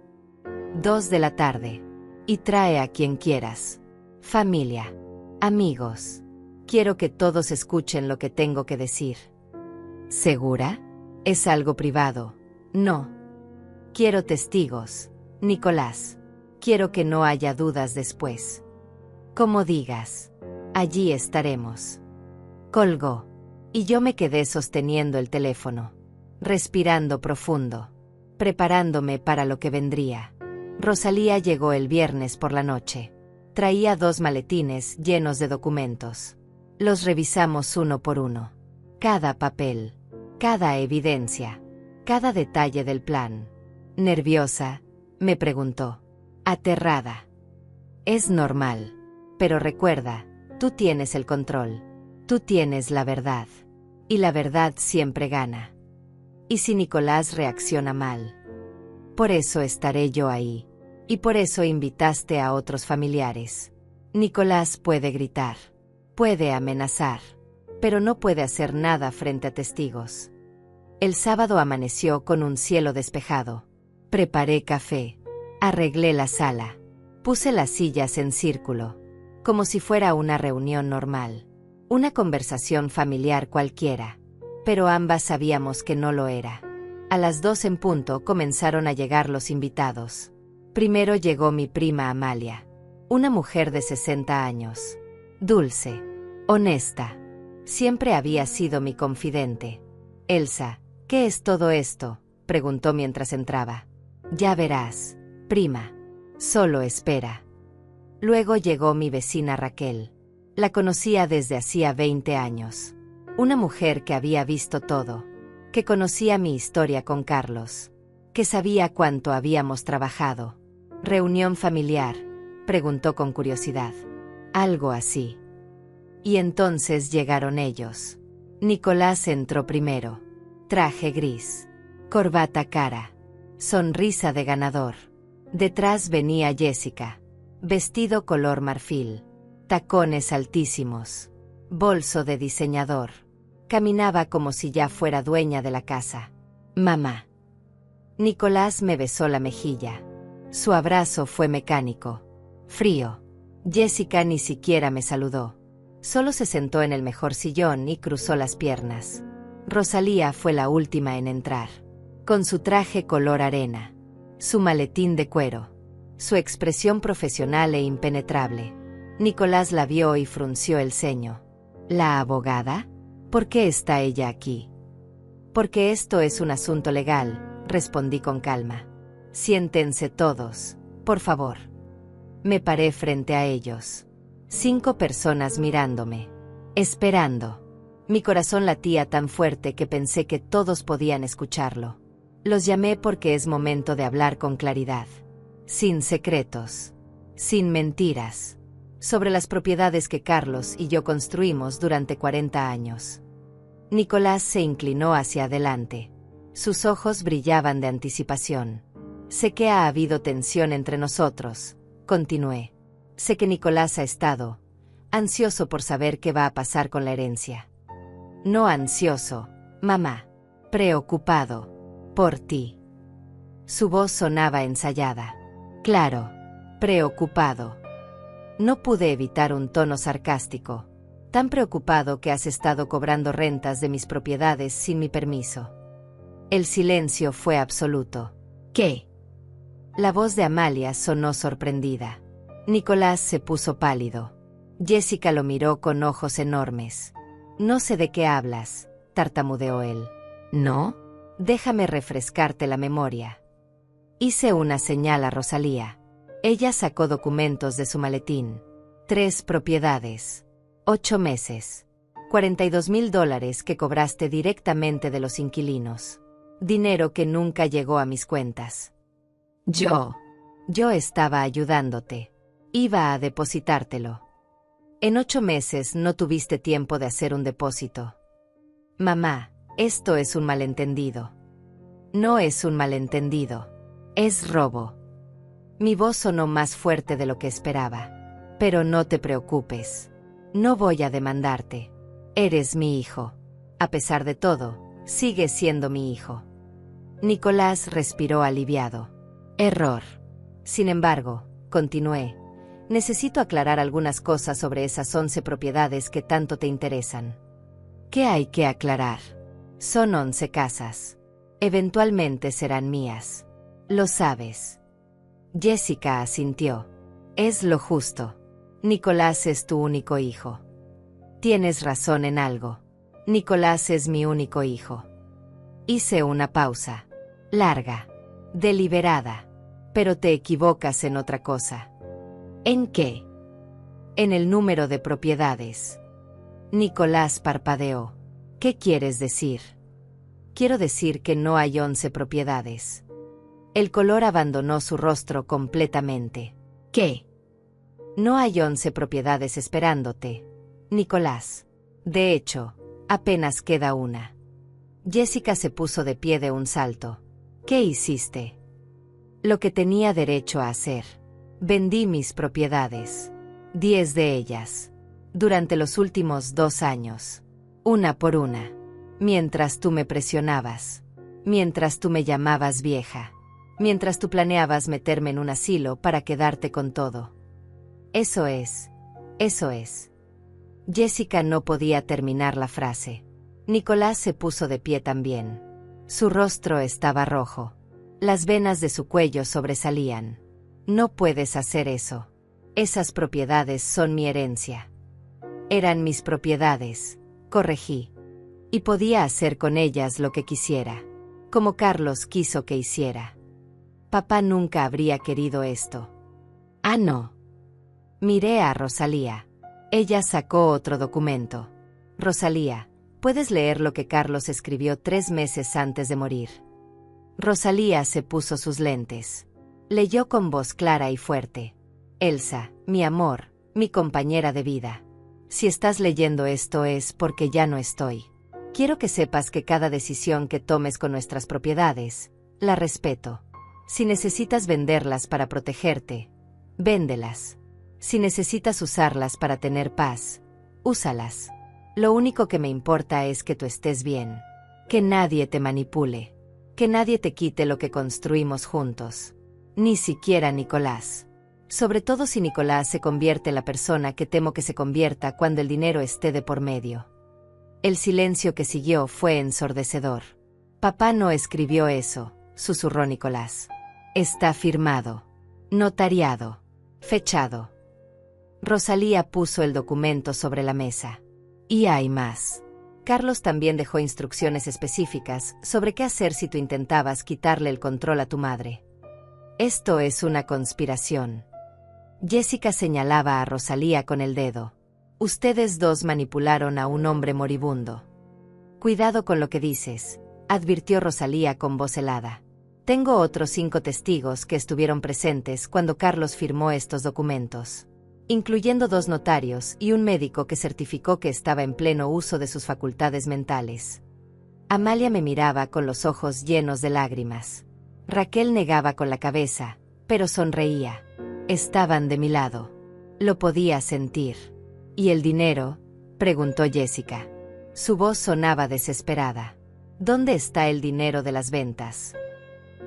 2 de la tarde. Y trae a quien quieras. Familia. Amigos. Quiero que todos escuchen lo que tengo que decir». «¿Segura? Es algo privado». «No. Quiero testigos, Nicolás. Quiero que no haya dudas después». «Como digas. Allí estaremos». Colgó. Y yo me quedé sosteniendo el teléfono, respirando profundo, preparándome para lo que vendría. Rosalía llegó el viernes por la noche. Traía 2 maletines llenos de documentos. Los revisamos uno por uno. Cada papel, cada evidencia, cada detalle del plan. «¿Nerviosa?», me preguntó. Aterrada. «Es normal. Pero recuerda, tú tienes el control. Tú tienes la verdad. Y la verdad siempre gana. ¿Y si Nicolás reacciona mal? Por eso estaré yo ahí. Y por eso invitaste a otros familiares. Nicolás puede gritar. Puede amenazar. Pero no puede hacer nada frente a testigos». El sábado amaneció con un cielo despejado. Preparé café. Arreglé la sala. Puse las sillas en círculo. Como si fuera una reunión normal. Una conversación familiar cualquiera. Pero ambas sabíamos que no lo era. A las 2 en punto comenzaron a llegar los invitados. Primero llegó mi prima Amalia. Una mujer de 60 años. Dulce. Honesta. Siempre había sido mi confidente. «Elsa, ¿qué es todo esto?», preguntó mientras entraba. «Ya verás, prima. Solo espera». Luego llegó mi vecina Raquel. La conocía desde hacía 20 años. Una mujer que había visto todo. Que conocía mi historia con Carlos. Que sabía cuánto habíamos trabajado. «¿Reunión familiar?», preguntó con curiosidad. «Algo así». Y entonces llegaron ellos. Nicolás entró primero. Traje gris. Corbata cara. Sonrisa de ganador. Detrás venía Jessica. Vestido color marfil. Tacones altísimos. Bolso de diseñador. Caminaba como si ya fuera dueña de la casa. «Mamá». Nicolás me besó la mejilla. Su abrazo fue mecánico. Frío. Jessica ni siquiera me saludó. Solo se sentó en el mejor sillón y cruzó las piernas. Rosalía fue la última en entrar. Con su traje color arena, su maletín de cuero, su expresión profesional e impenetrable. Nicolás la vio y frunció el ceño. ¿La abogada? ¿Por qué está ella aquí? Porque esto es un asunto legal, respondí con calma. Siéntense todos, por favor. Me paré frente a ellos. 5 personas mirándome, esperando. Mi corazón latía tan fuerte que pensé que todos podían escucharlo. Los llamé porque es momento de hablar con claridad, sin secretos, sin mentiras, sobre las propiedades que Carlos y yo construimos durante 40 años. Nicolás se inclinó hacia adelante. Sus ojos brillaban de anticipación. Sé que ha habido tensión entre nosotros, continué. Sé que Nicolás ha estado ansioso por saber qué va a pasar con la herencia. No ansioso, mamá. Preocupado. Por ti. Su voz sonaba ensayada. Claro. Preocupado. No pude evitar un tono sarcástico. Tan preocupado que has estado cobrando rentas de mis propiedades sin mi permiso. El silencio fue absoluto. ¿Qué? La voz de Amalia sonó sorprendida. Nicolás se puso pálido. Jessica lo miró con ojos enormes. No sé de qué hablas, tartamudeó él. ¿No? Déjame refrescarte la memoria. Hice una señal a Rosalía. Ella sacó documentos de su maletín. 3 propiedades. 8 meses. $42,000 que cobraste directamente de los inquilinos. Dinero que nunca llegó a mis cuentas. Yo estaba ayudándote. Iba a depositártelo. En 8 meses no tuviste tiempo de hacer un depósito. Mamá, esto es un malentendido. No es un malentendido. Es robo. Mi voz sonó más fuerte de lo que esperaba. Pero no te preocupes. No voy a demandarte. Eres mi hijo. A pesar de todo, sigues siendo mi hijo. Nicolás respiró aliviado. Error. Sin embargo, continué. Necesito aclarar algunas cosas sobre esas 11 propiedades que tanto te interesan. ¿Qué hay que aclarar? Son 11 casas. Eventualmente serán mías. Lo sabes. Jessica asintió. Es lo justo. Nicolás es tu único hijo. Tienes razón en algo. Nicolás es mi único hijo. Hice una pausa. Larga. Deliberada. Pero te equivocas en otra cosa. ¿En qué? En el número de propiedades. Nicolás parpadeó. ¿Qué quieres decir? Quiero decir que no hay 11 propiedades. El color abandonó su rostro completamente. ¿Qué? No hay 11 propiedades esperándote, Nicolás. De hecho, apenas queda una. Jessica se puso de pie de un salto. ¿Qué hiciste? Lo que tenía derecho a hacer. Vendí mis propiedades. 10 de ellas. Durante los últimos 2 años. Una por una. Mientras tú me presionabas. Mientras tú me llamabas vieja. Mientras tú planeabas meterme en un asilo para quedarte con todo. Eso es. Eso es. Jessica no podía terminar la frase. Nicolás se puso de pie también. Su rostro estaba rojo. Las venas de su cuello sobresalían. No puedes hacer eso. Esas propiedades son mi herencia. Eran mis propiedades, corregí. Y podía hacer con ellas lo que quisiera. Como Carlos quiso que hiciera. Papá nunca habría querido esto. Ah, no. Miré a Rosalía. Ella sacó otro documento. Rosalía, ¿puedes leer lo que Carlos escribió 3 meses antes de morir? Rosalía se puso sus lentes. Leyó con voz clara y fuerte. Elsa, mi amor, mi compañera de vida. Si estás leyendo esto es porque ya no estoy. Quiero que sepas que cada decisión que tomes con nuestras propiedades, la respeto. Si necesitas venderlas para protegerte, véndelas. Si necesitas usarlas para tener paz, úsalas. Lo único que me importa es que tú estés bien. Que nadie te manipule. Que nadie te quite lo que construimos juntos. Ni siquiera Nicolás. Sobre todo si Nicolás se convierte en la persona que temo que se convierta cuando el dinero esté de por medio. El silencio que siguió fue ensordecedor. Papá no escribió eso, susurró Nicolás. Está firmado. Notariado. Fechado. Rosalía puso el documento sobre la mesa. Y hay más. Carlos también dejó instrucciones específicas sobre qué hacer si tú intentabas quitarle el control a tu madre. Esto es una conspiración. Jessica señalaba a Rosalía con el dedo. Ustedes dos manipularon a un hombre moribundo. Cuidado con lo que dices, advirtió Rosalía con voz helada. Tengo otros 5 testigos que estuvieron presentes cuando Carlos firmó estos documentos, incluyendo 2 notarios y un médico que certificó que estaba en pleno uso de sus facultades mentales. Amalia me miraba con los ojos llenos de lágrimas. Raquel negaba con la cabeza, pero sonreía. Estaban de mi lado. Lo podía sentir. ¿Y el dinero?, preguntó Jessica. Su voz sonaba desesperada. ¿Dónde está el dinero de las ventas?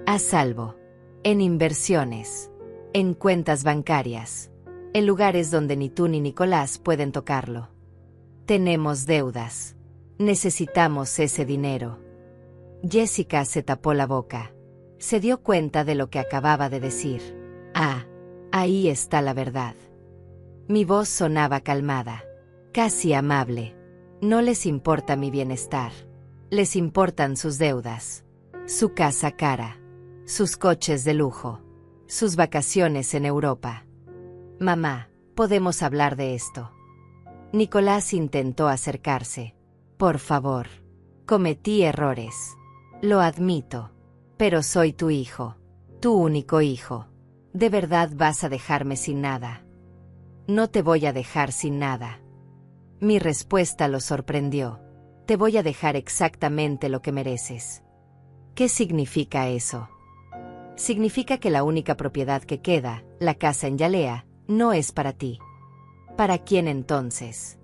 A salvo. En inversiones. En cuentas bancarias. En lugares donde ni tú ni Nicolás pueden tocarlo. Tenemos deudas. Necesitamos ese dinero. Jessica se tapó la boca. Se dio cuenta de lo que acababa de decir. Ah, ahí está la verdad. Mi voz sonaba calmada, casi amable. No les importa mi bienestar. Les importan sus deudas. Su casa cara. Sus coches de lujo. Sus vacaciones en Europa. Mamá, ¿podemos hablar de esto? Nicolás intentó acercarse. Por favor. Cometí errores. Lo admito. Pero soy tu hijo. Tu único hijo. ¿De verdad vas a dejarme sin nada? No te voy a dejar sin nada. Mi respuesta lo sorprendió. Te voy a dejar exactamente lo que mereces. ¿Qué significa eso? Significa que la única propiedad que queda, la casa en Yalea, no es para ti. ¿Para quién entonces?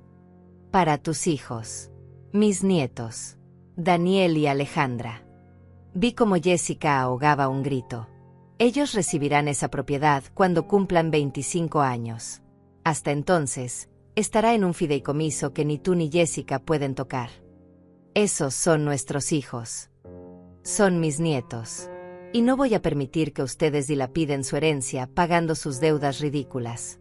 Para tus hijos. Mis nietos. Daniel y Alejandra. Vi cómo Jessica ahogaba un grito. Ellos recibirán esa propiedad cuando cumplan 25 años. Hasta entonces, estará en un fideicomiso que ni tú ni Jessica pueden tocar. Esos son nuestros hijos. Son mis nietos. Y no voy a permitir que ustedes dilapiden su herencia pagando sus deudas ridículas.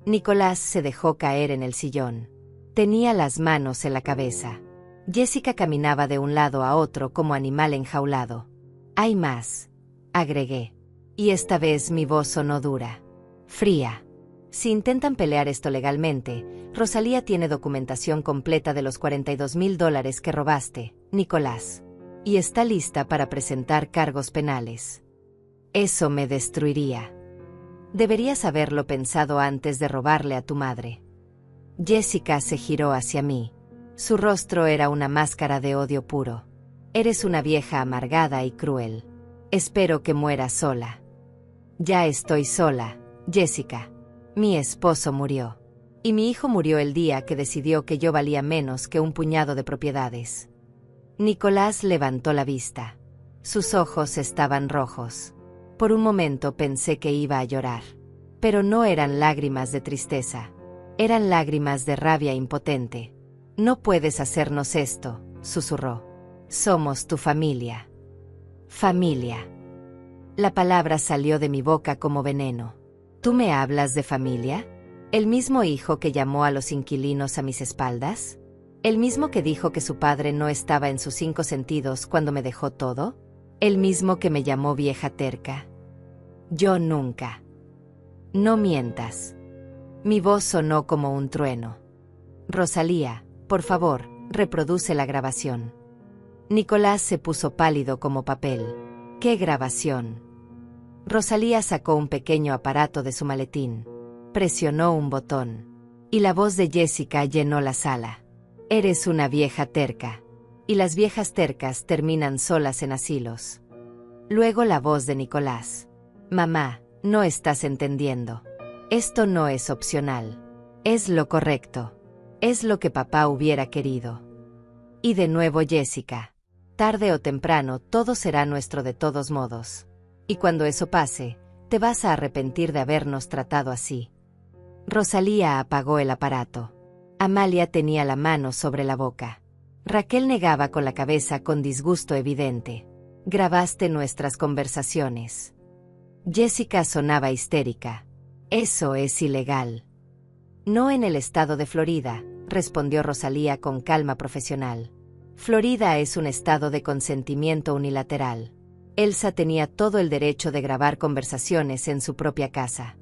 Nicolás se dejó caer en el sillón. Tenía las manos en la cabeza. Jessica caminaba de un lado a otro como animal enjaulado. Hay más, agregué. Y esta vez mi voz sonó dura. Fría. Si intentan pelear esto legalmente, Rosalía tiene documentación completa de los $42,000 que robaste, Nicolás. Y está lista para presentar cargos penales. Eso me destruiría. Deberías haberlo pensado antes de robarle a tu madre. Jessica se giró hacia mí. Su rostro era una máscara de odio puro. Eres una vieja amargada y cruel. Espero que mueras sola. Ya estoy sola, Jessica. Mi esposo murió. Y mi hijo murió el día que decidió que yo valía menos que un puñado de propiedades. Nicolás levantó la vista. Sus ojos estaban rojos. Por un momento pensé que iba a llorar. Pero no eran lágrimas de tristeza. Eran lágrimas de rabia impotente. No puedes hacernos esto, susurró. Somos tu familia. Familia. La palabra salió de mi boca como veneno. ¿Tú me hablas de familia? ¿El mismo hijo que llamó a los inquilinos a mis espaldas? ¿El mismo que dijo que su padre no estaba en sus 5 sentidos cuando me dejó todo? ¿El mismo que me llamó vieja terca? Yo nunca. No mientas. Mi voz sonó como un trueno. Rosalía, por favor, reproduce la grabación. Nicolás se puso pálido como papel. ¿Qué grabación? Rosalía sacó un pequeño aparato de su maletín. Presionó un botón. Y la voz de Jessica llenó la sala. Eres una vieja terca. Y las viejas tercas terminan solas en asilos. Luego la voz de Nicolás. Mamá, no estás entendiendo. Esto no es opcional. Es lo correcto. Es lo que papá hubiera querido. Y de nuevo Jessica. Tarde o temprano todo será nuestro de todos modos. Y cuando eso pase, Te vas a arrepentir de habernos tratado así. Rosalía apagó el aparato. Amalia tenía la mano sobre la boca. Raquel negaba con la cabeza con disgusto evidente. Grabaste nuestras conversaciones. Jessica sonaba histérica. Eso es ilegal. No en el estado de Florida, respondió Rosalía con calma profesional. Florida es un estado de consentimiento unilateral. Elsa tenía todo el derecho de grabar conversaciones en su propia casa.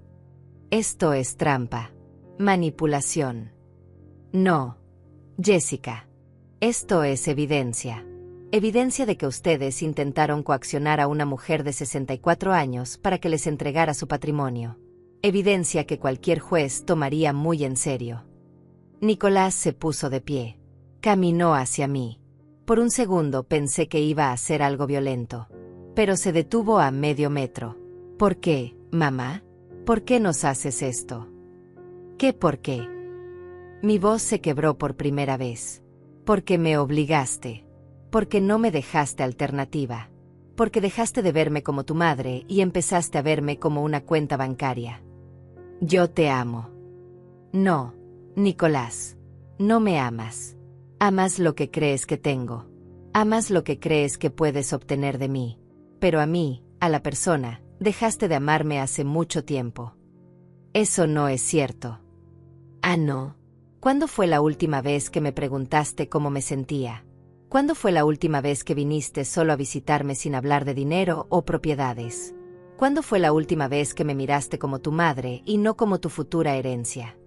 Esto es trampa. Manipulación. No. Jessica. Esto es evidencia. Evidencia de que ustedes intentaron coaccionar a una mujer de 64 años para que les entregara su patrimonio. Evidencia que cualquier juez tomaría muy en serio. Nicolás se puso de pie. Caminó hacia mí. Por un segundo pensé que iba a hacer algo violento. Pero se detuvo a medio metro. ¿Por qué, mamá? ¿Por qué nos haces esto? ¿Qué por qué? Mi voz se quebró por primera vez. Porque me obligaste. Porque no me dejaste alternativa. Porque dejaste de verme como tu madre y empezaste a verme como una cuenta bancaria. Yo te amo. No, Nicolás. No me amas. Amas lo que crees que tengo. Amas lo que crees que puedes obtener de mí. Pero a mí, a la persona, dejaste de amarme hace mucho tiempo. Eso no es cierto. Ah, no. ¿Cuándo fue la última vez que me preguntaste cómo me sentía? ¿Cuándo fue la última vez que viniste solo a visitarme sin hablar de dinero o propiedades? ¿Cuándo fue la última vez que me miraste como tu madre y no como tu futura herencia?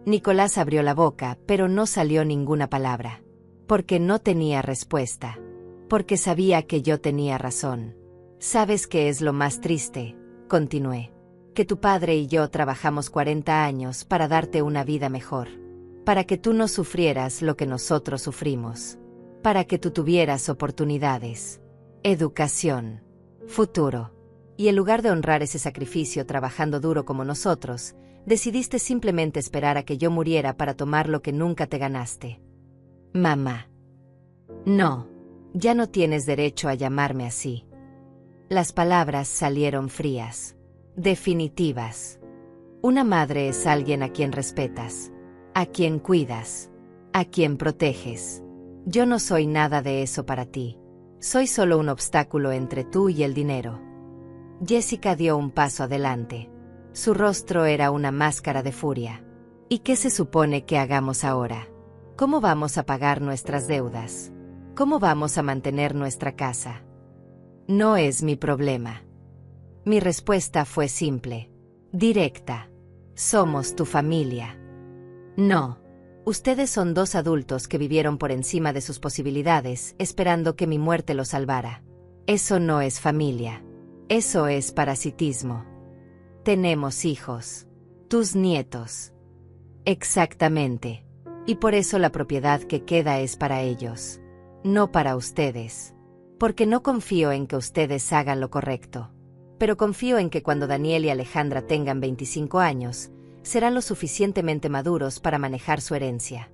Nicolás abrió la boca, pero no salió ninguna palabra. Porque no tenía respuesta. Porque sabía que yo tenía razón. ¿Sabes qué es lo más triste? Continué. Que tu padre y yo trabajamos 40 años para darte una vida mejor. Para que tú no sufrieras lo que nosotros sufrimos. Para que tú tuvieras oportunidades. Educación. Futuro. Y en lugar de honrar ese sacrificio trabajando duro como nosotros, decidiste simplemente esperar a que yo muriera para tomar lo que nunca te ganaste. Mamá. No. Ya no tienes derecho a llamarme así. Las palabras salieron frías. Definitivas. Una madre es alguien a quien respetas. A quien cuidas. A quien proteges. Yo no soy nada de eso para ti. Soy solo un obstáculo entre tú y el dinero. Jessica dio un paso adelante. Su rostro era una máscara de furia. ¿Y qué se supone que hagamos ahora? ¿Cómo vamos a pagar nuestras deudas? ¿Cómo vamos a mantener nuestra casa? No es mi problema. Mi respuesta fue simple. Directa. Somos tu familia. No. Ustedes son dos adultos que vivieron por encima de sus posibilidades, esperando que mi muerte los salvara. Eso no es familia. Eso es parasitismo. Tenemos hijos. Tus nietos. Exactamente. Y por eso la propiedad que queda es para ellos. No para ustedes. Porque no confío en que ustedes hagan lo correcto. Pero confío en que cuando Daniel y Alejandra tengan 25 años, serán lo suficientemente maduros para manejar su herencia.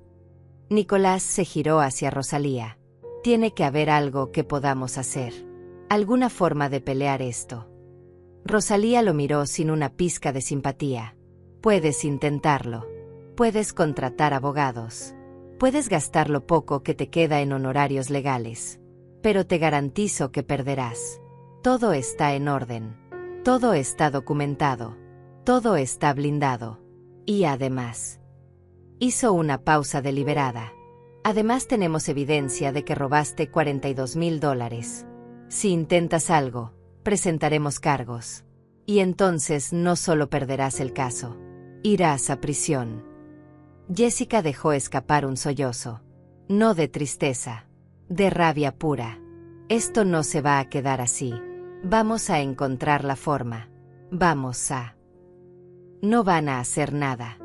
Nicolás se giró hacia Rosalía. Tiene que haber algo que podamos hacer. Alguna forma de pelear esto. Rosalía lo miró sin una pizca de simpatía. Puedes intentarlo. Puedes contratar abogados. Puedes gastar lo poco que te queda en honorarios legales. Pero te garantizo que perderás. Todo está en orden. Todo está documentado. Todo está blindado. Y además... Hizo una pausa deliberada. Además tenemos evidencia de que robaste $42,000. Si intentas algo, presentaremos cargos. Y entonces no solo perderás el caso. Irás a prisión. Jessica dejó escapar un sollozo. No de tristeza. De rabia pura. Esto no se va a quedar así. Vamos a encontrar la forma. Vamos a... No van a hacer nada.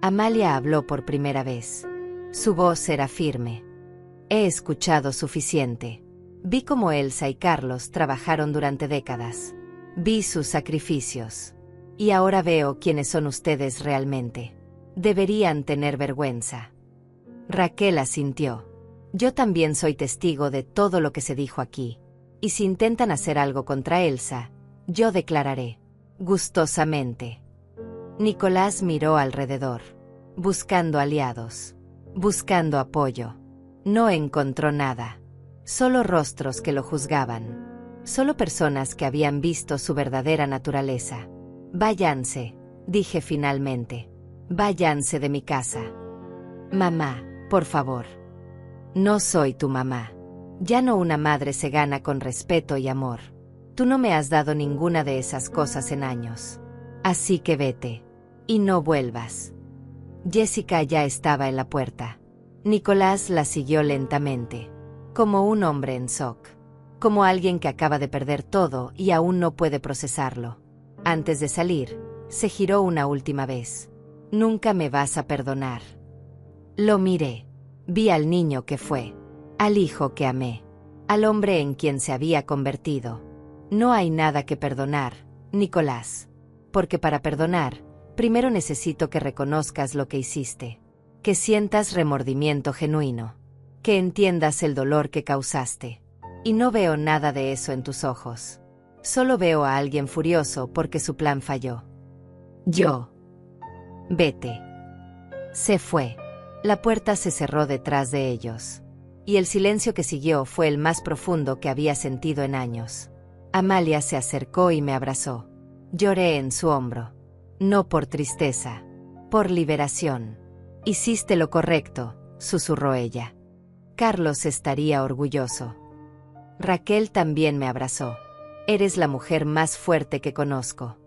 Amalia habló por primera vez. Su voz era firme. He escuchado suficiente. Vi cómo Elsa y Carlos trabajaron durante décadas. Vi sus sacrificios. Y ahora veo quiénes son ustedes realmente. Deberían tener vergüenza. Raquel asintió. Yo también soy testigo de todo lo que se dijo aquí. Y si intentan hacer algo contra Elsa, yo declararé. gustosamente. Nicolás miró alrededor, buscando aliados, buscando apoyo. No encontró nada. Solo rostros que lo juzgaban. Solo personas que habían visto su verdadera naturaleza. Váyanse, dije finalmente. Váyanse de mi casa. Mamá, por favor. No soy tu mamá. Ya no una madre se gana con respeto y amor. Tú no me has dado ninguna de esas cosas en años. Así que vete. Y no vuelvas. Jessica ya estaba en la puerta. Nicolás la siguió lentamente. Como un hombre en shock. Como alguien que acaba de perder todo y aún no puede procesarlo. Antes de salir, se giró una última vez. Nunca me vas a perdonar. Lo miré. Vi al niño que fue. Al hijo que amé. Al hombre en quien se había convertido. No hay nada que perdonar, Nicolás. Porque para perdonar, primero necesito que reconozcas lo que hiciste. Que sientas remordimiento genuino. Que entiendas el dolor que causaste. Y no veo nada de eso en tus ojos. Solo veo a alguien furioso porque su plan falló. Yo. Vete. Se fue. La puerta se cerró detrás de ellos. Y el silencio que siguió fue el más profundo que había sentido en años. Amalia se acercó y me abrazó. Lloré en su hombro. No por tristeza, por liberación. Hiciste lo correcto, susurró ella. Carlos estaría orgulloso. Raquel también me abrazó. Eres la mujer más fuerte que conozco.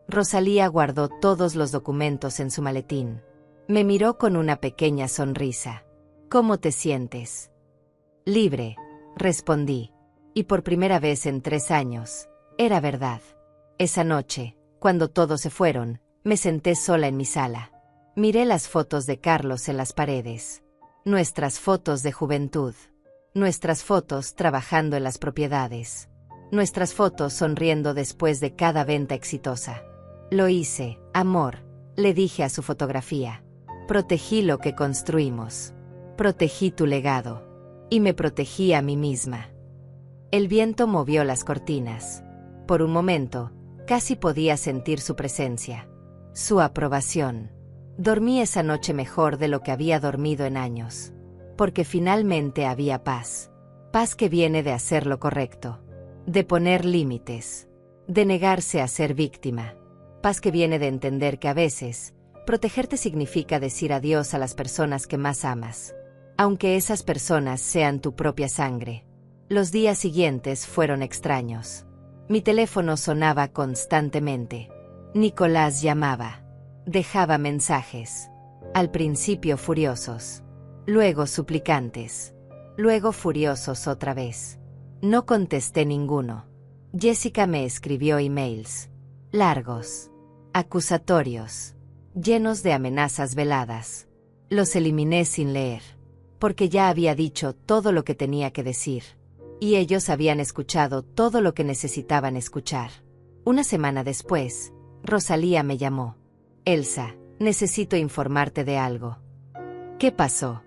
Rosalía guardó todos los documentos en su maletín. Me miró con una pequeña sonrisa. ¿Cómo te sientes? Libre, respondí. Y por primera vez en 3 años, era verdad. Esa noche, cuando todos se fueron, me senté sola en mi sala. Miré las fotos de Carlos en las paredes. Nuestras fotos de juventud. Nuestras fotos trabajando en las propiedades. Nuestras fotos sonriendo después de cada venta exitosa. Lo hice, amor, le dije a su fotografía. Protegí lo que construimos. Protegí tu legado. Y me protegí a mí misma. El viento movió las cortinas. Por un momento, casi podía sentir su presencia. Su aprobación. Dormí esa noche mejor de lo que había dormido en años. Porque finalmente había paz. Paz que viene de hacer lo correcto. De poner límites. De negarse a ser víctima. Paz que viene de entender que a veces, protegerte significa decir adiós a las personas que más amas. Aunque esas personas sean tu propia sangre. Los días siguientes fueron extraños. Mi teléfono sonaba constantemente. Nicolás llamaba. Dejaba mensajes. Al principio furiosos. Luego suplicantes. Luego furiosos otra vez. No contesté ninguno. Jessica me escribió emails. Largos. Acusatorios. Llenos de amenazas veladas. Los eliminé sin leer. Porque ya había dicho todo lo que tenía que decir. Y ellos habían escuchado todo lo que necesitaban escuchar. Una semana después, Rosalía me llamó. Elsa, necesito informarte de algo. ¿Qué pasó?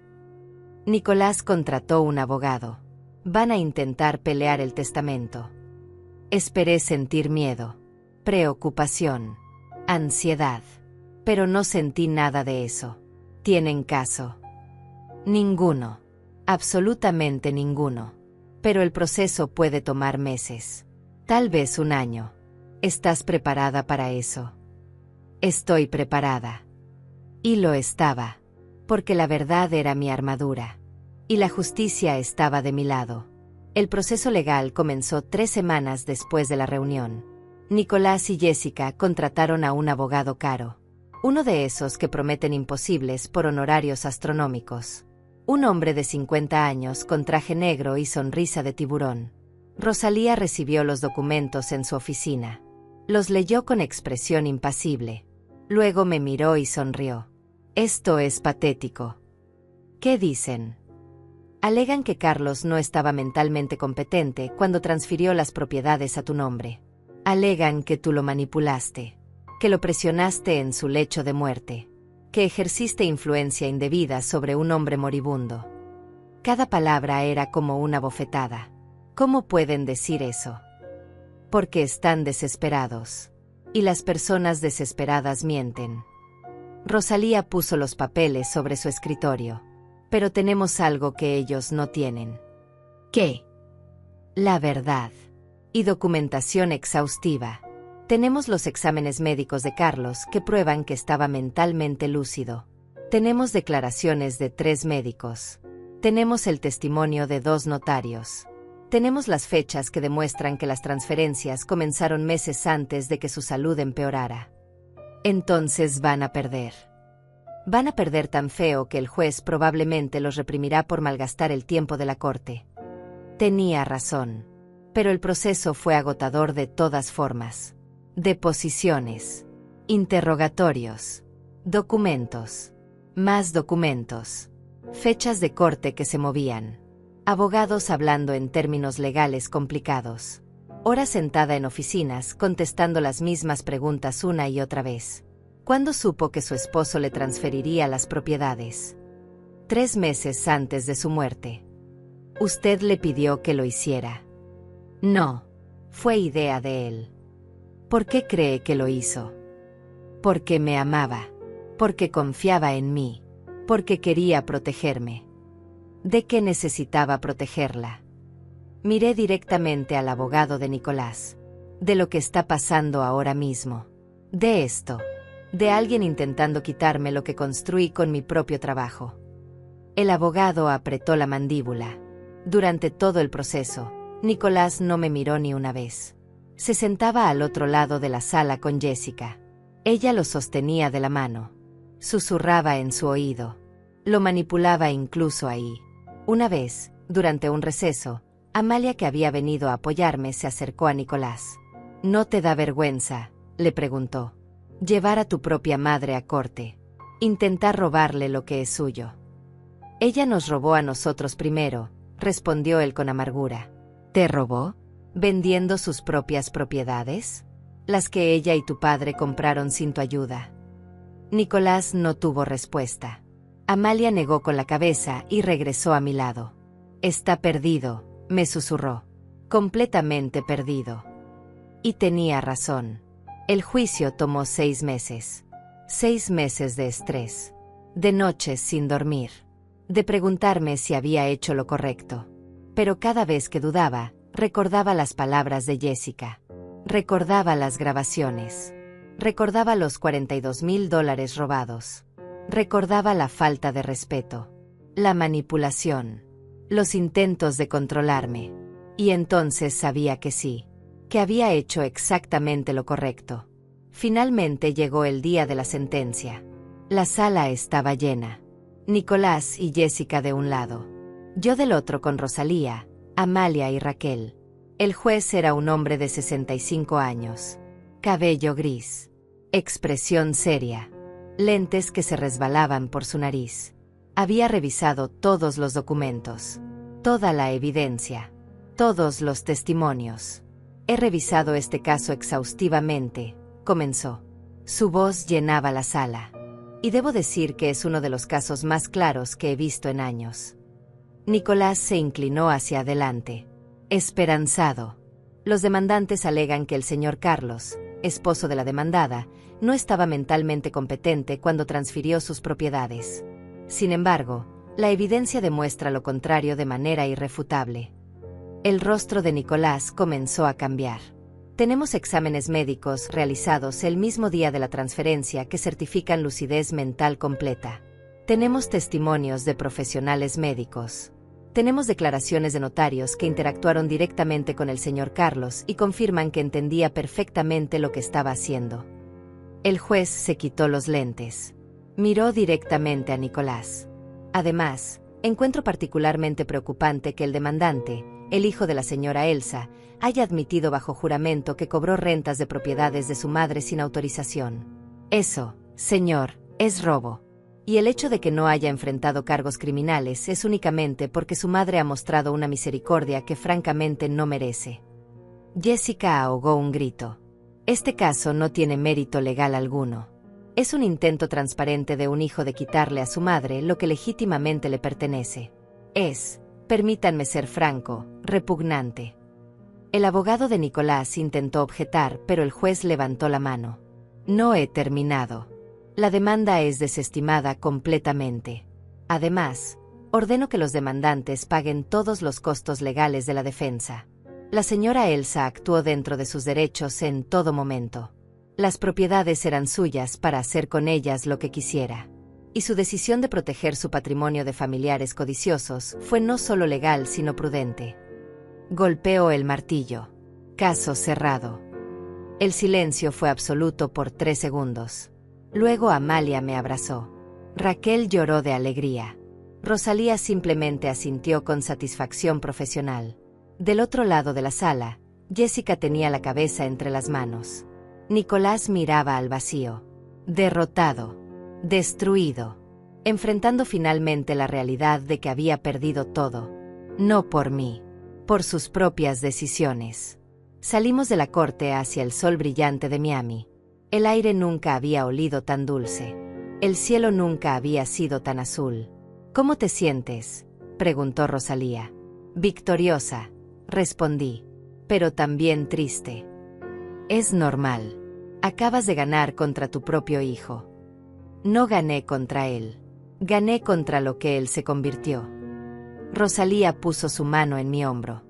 Nicolás contrató un abogado. Van a intentar pelear el testamento. Esperé sentir miedo, preocupación, ansiedad. Pero no sentí nada de eso. ¿Tienen caso? Ninguno. Absolutamente ninguno. Pero el proceso puede tomar meses. Tal vez 1 año. ¿Estás preparada para eso? Estoy preparada. Y lo estaba. Porque la verdad era mi armadura. Y la justicia estaba de mi lado. El proceso legal comenzó 3 semanas después de la reunión. Nicolás y Jessica contrataron a un abogado caro. Uno de esos que prometen imposibles por honorarios astronómicos. Un hombre de 50 años con traje negro y sonrisa de tiburón. Rosalía recibió los documentos en su oficina. Los leyó con expresión impasible. Luego me miró y sonrió. Esto es patético. ¿Qué dicen? Alegan que Carlos no estaba mentalmente competente cuando transfirió las propiedades a tu nombre. Alegan que tú lo manipulaste. Que lo presionaste en su lecho de muerte. Que ejerciste influencia indebida sobre un hombre moribundo. Cada palabra era como una bofetada. ¿Cómo pueden decir eso? Porque están desesperados. Y las personas desesperadas mienten. Rosalía puso los papeles sobre su escritorio. Pero tenemos algo que ellos no tienen. ¿Qué? La verdad. Y documentación exhaustiva. Tenemos los exámenes médicos de Carlos que prueban que estaba mentalmente lúcido. Tenemos declaraciones de 3 médicos. Tenemos el testimonio de 2 notarios. Tenemos las fechas que demuestran que las transferencias comenzaron meses antes de que su salud empeorara. Entonces van a perder. Van a perder tan feo que el juez probablemente los reprimirá por malgastar el tiempo de la corte. Tenía razón. Pero el proceso fue agotador de todas formas. Deposiciones. Interrogatorios. Documentos. Más documentos. Fechas de corte que se movían. Abogados hablando en términos legales complicados. Horas sentada en oficinas contestando las mismas preguntas una y otra vez. ¿Cuándo supo que su esposo le transferiría las propiedades? 3 meses antes de su muerte. Usted le pidió que lo hiciera. No. Fue idea de él. ¿Por qué cree que lo hizo? Porque me amaba. Porque confiaba en mí. Porque quería protegerme. ¿De qué necesitaba protegerla? Miré directamente al abogado de Nicolás. De lo que está pasando ahora mismo. De esto. De alguien intentando quitarme lo que construí con mi propio trabajo. El abogado apretó la mandíbula. Durante todo el proceso, Nicolás no me miró ni una vez. Se sentaba al otro lado de la sala con Jessica. Ella lo sostenía de la mano. Susurraba en su oído. Lo manipulaba incluso ahí. Una vez, durante un receso, Amalia, que había venido a apoyarme, se acercó a Nicolás. ¿No te da vergüenza?, le preguntó. Llevar a tu propia madre a corte. Intentar robarle lo que es suyo. Ella nos robó a nosotros primero, respondió él con amargura. ¿Te robó? ¿Vendiendo sus propias propiedades? Las que ella y tu padre compraron sin tu ayuda. Nicolás no tuvo respuesta. Amalia negó con la cabeza y regresó a mi lado. Está perdido, me susurró. Completamente perdido. Y tenía razón. El juicio tomó 6 meses. 6 meses de estrés. De noches sin dormir. De preguntarme si había hecho lo correcto. Pero cada vez que dudaba, recordaba las palabras de Jessica. Recordaba las grabaciones. Recordaba los $42,000 robados. Recordaba la falta de respeto. La manipulación. Los intentos de controlarme. Y entonces sabía que sí. Que había hecho exactamente lo correcto. Finalmente llegó el día de la sentencia. La sala estaba llena. Nicolás y Jessica de un lado. Yo del otro con Rosalía, Amalia y Raquel. El juez era un hombre de 65 años. Cabello gris. Expresión seria. Lentes que se resbalaban por su nariz. Había revisado todos los documentos. Toda la evidencia. Todos los testimonios. He revisado este caso exhaustivamente, comenzó. Su voz llenaba la sala. Y debo decir que es uno de los casos más claros que he visto en años. Nicolás se inclinó hacia adelante. Esperanzado. Los demandantes alegan que el señor Carlos, esposo de la demandada, no estaba mentalmente competente cuando transfirió sus propiedades. Sin embargo, la evidencia demuestra lo contrario de manera irrefutable. El rostro de Nicolás comenzó a cambiar. Tenemos exámenes médicos realizados el mismo día de la transferencia que certifican lucidez mental completa. Tenemos testimonios de profesionales médicos. Tenemos declaraciones de notarios que interactuaron directamente con el señor Carlos y confirman que entendía perfectamente lo que estaba haciendo. El juez se quitó los lentes. Miró directamente a Nicolás. Además, encuentro particularmente preocupante que el demandante, el hijo de la señora Elsa, haya admitido bajo juramento que cobró rentas de propiedades de su madre sin autorización. Eso, señor, es robo. Y el hecho de que no haya enfrentado cargos criminales es únicamente porque su madre ha mostrado una misericordia que francamente no merece. Jessica ahogó un grito. Este caso no tiene mérito legal alguno. Es un intento transparente de un hijo de quitarle a su madre lo que legítimamente le pertenece. Es, permítanme ser franco, repugnante. El abogado de Nicolás intentó objetar, pero el juez levantó la mano. No he terminado. La demanda es desestimada completamente. Además, ordeno que los demandantes paguen todos los costos legales de la defensa. La señora Elsa actuó dentro de sus derechos en todo momento. Las propiedades eran suyas para hacer con ellas lo que quisiera. Y su decisión de proteger su patrimonio de familiares codiciosos fue no solo legal sino prudente. Golpeó el martillo. Caso cerrado. El silencio fue absoluto por 3 segundos. Luego Amalia me abrazó. Raquel lloró de alegría. Rosalía simplemente asintió con satisfacción profesional. Del otro lado de la sala, Jessica tenía la cabeza entre las manos. Nicolás miraba al vacío. Derrotado. Destruido. Enfrentando finalmente la realidad de que había perdido todo. No por mí. Por sus propias decisiones. Salimos de la corte hacia el sol brillante de Miami. El aire nunca había olido tan dulce. El cielo nunca había sido tan azul. ¿Cómo te sientes?, preguntó Rosalía. Victoriosa, respondí, pero también triste. Es normal. Acabas de ganar contra tu propio hijo. No gané contra él. Gané contra lo que él se convirtió. Rosalía puso su mano en mi hombro.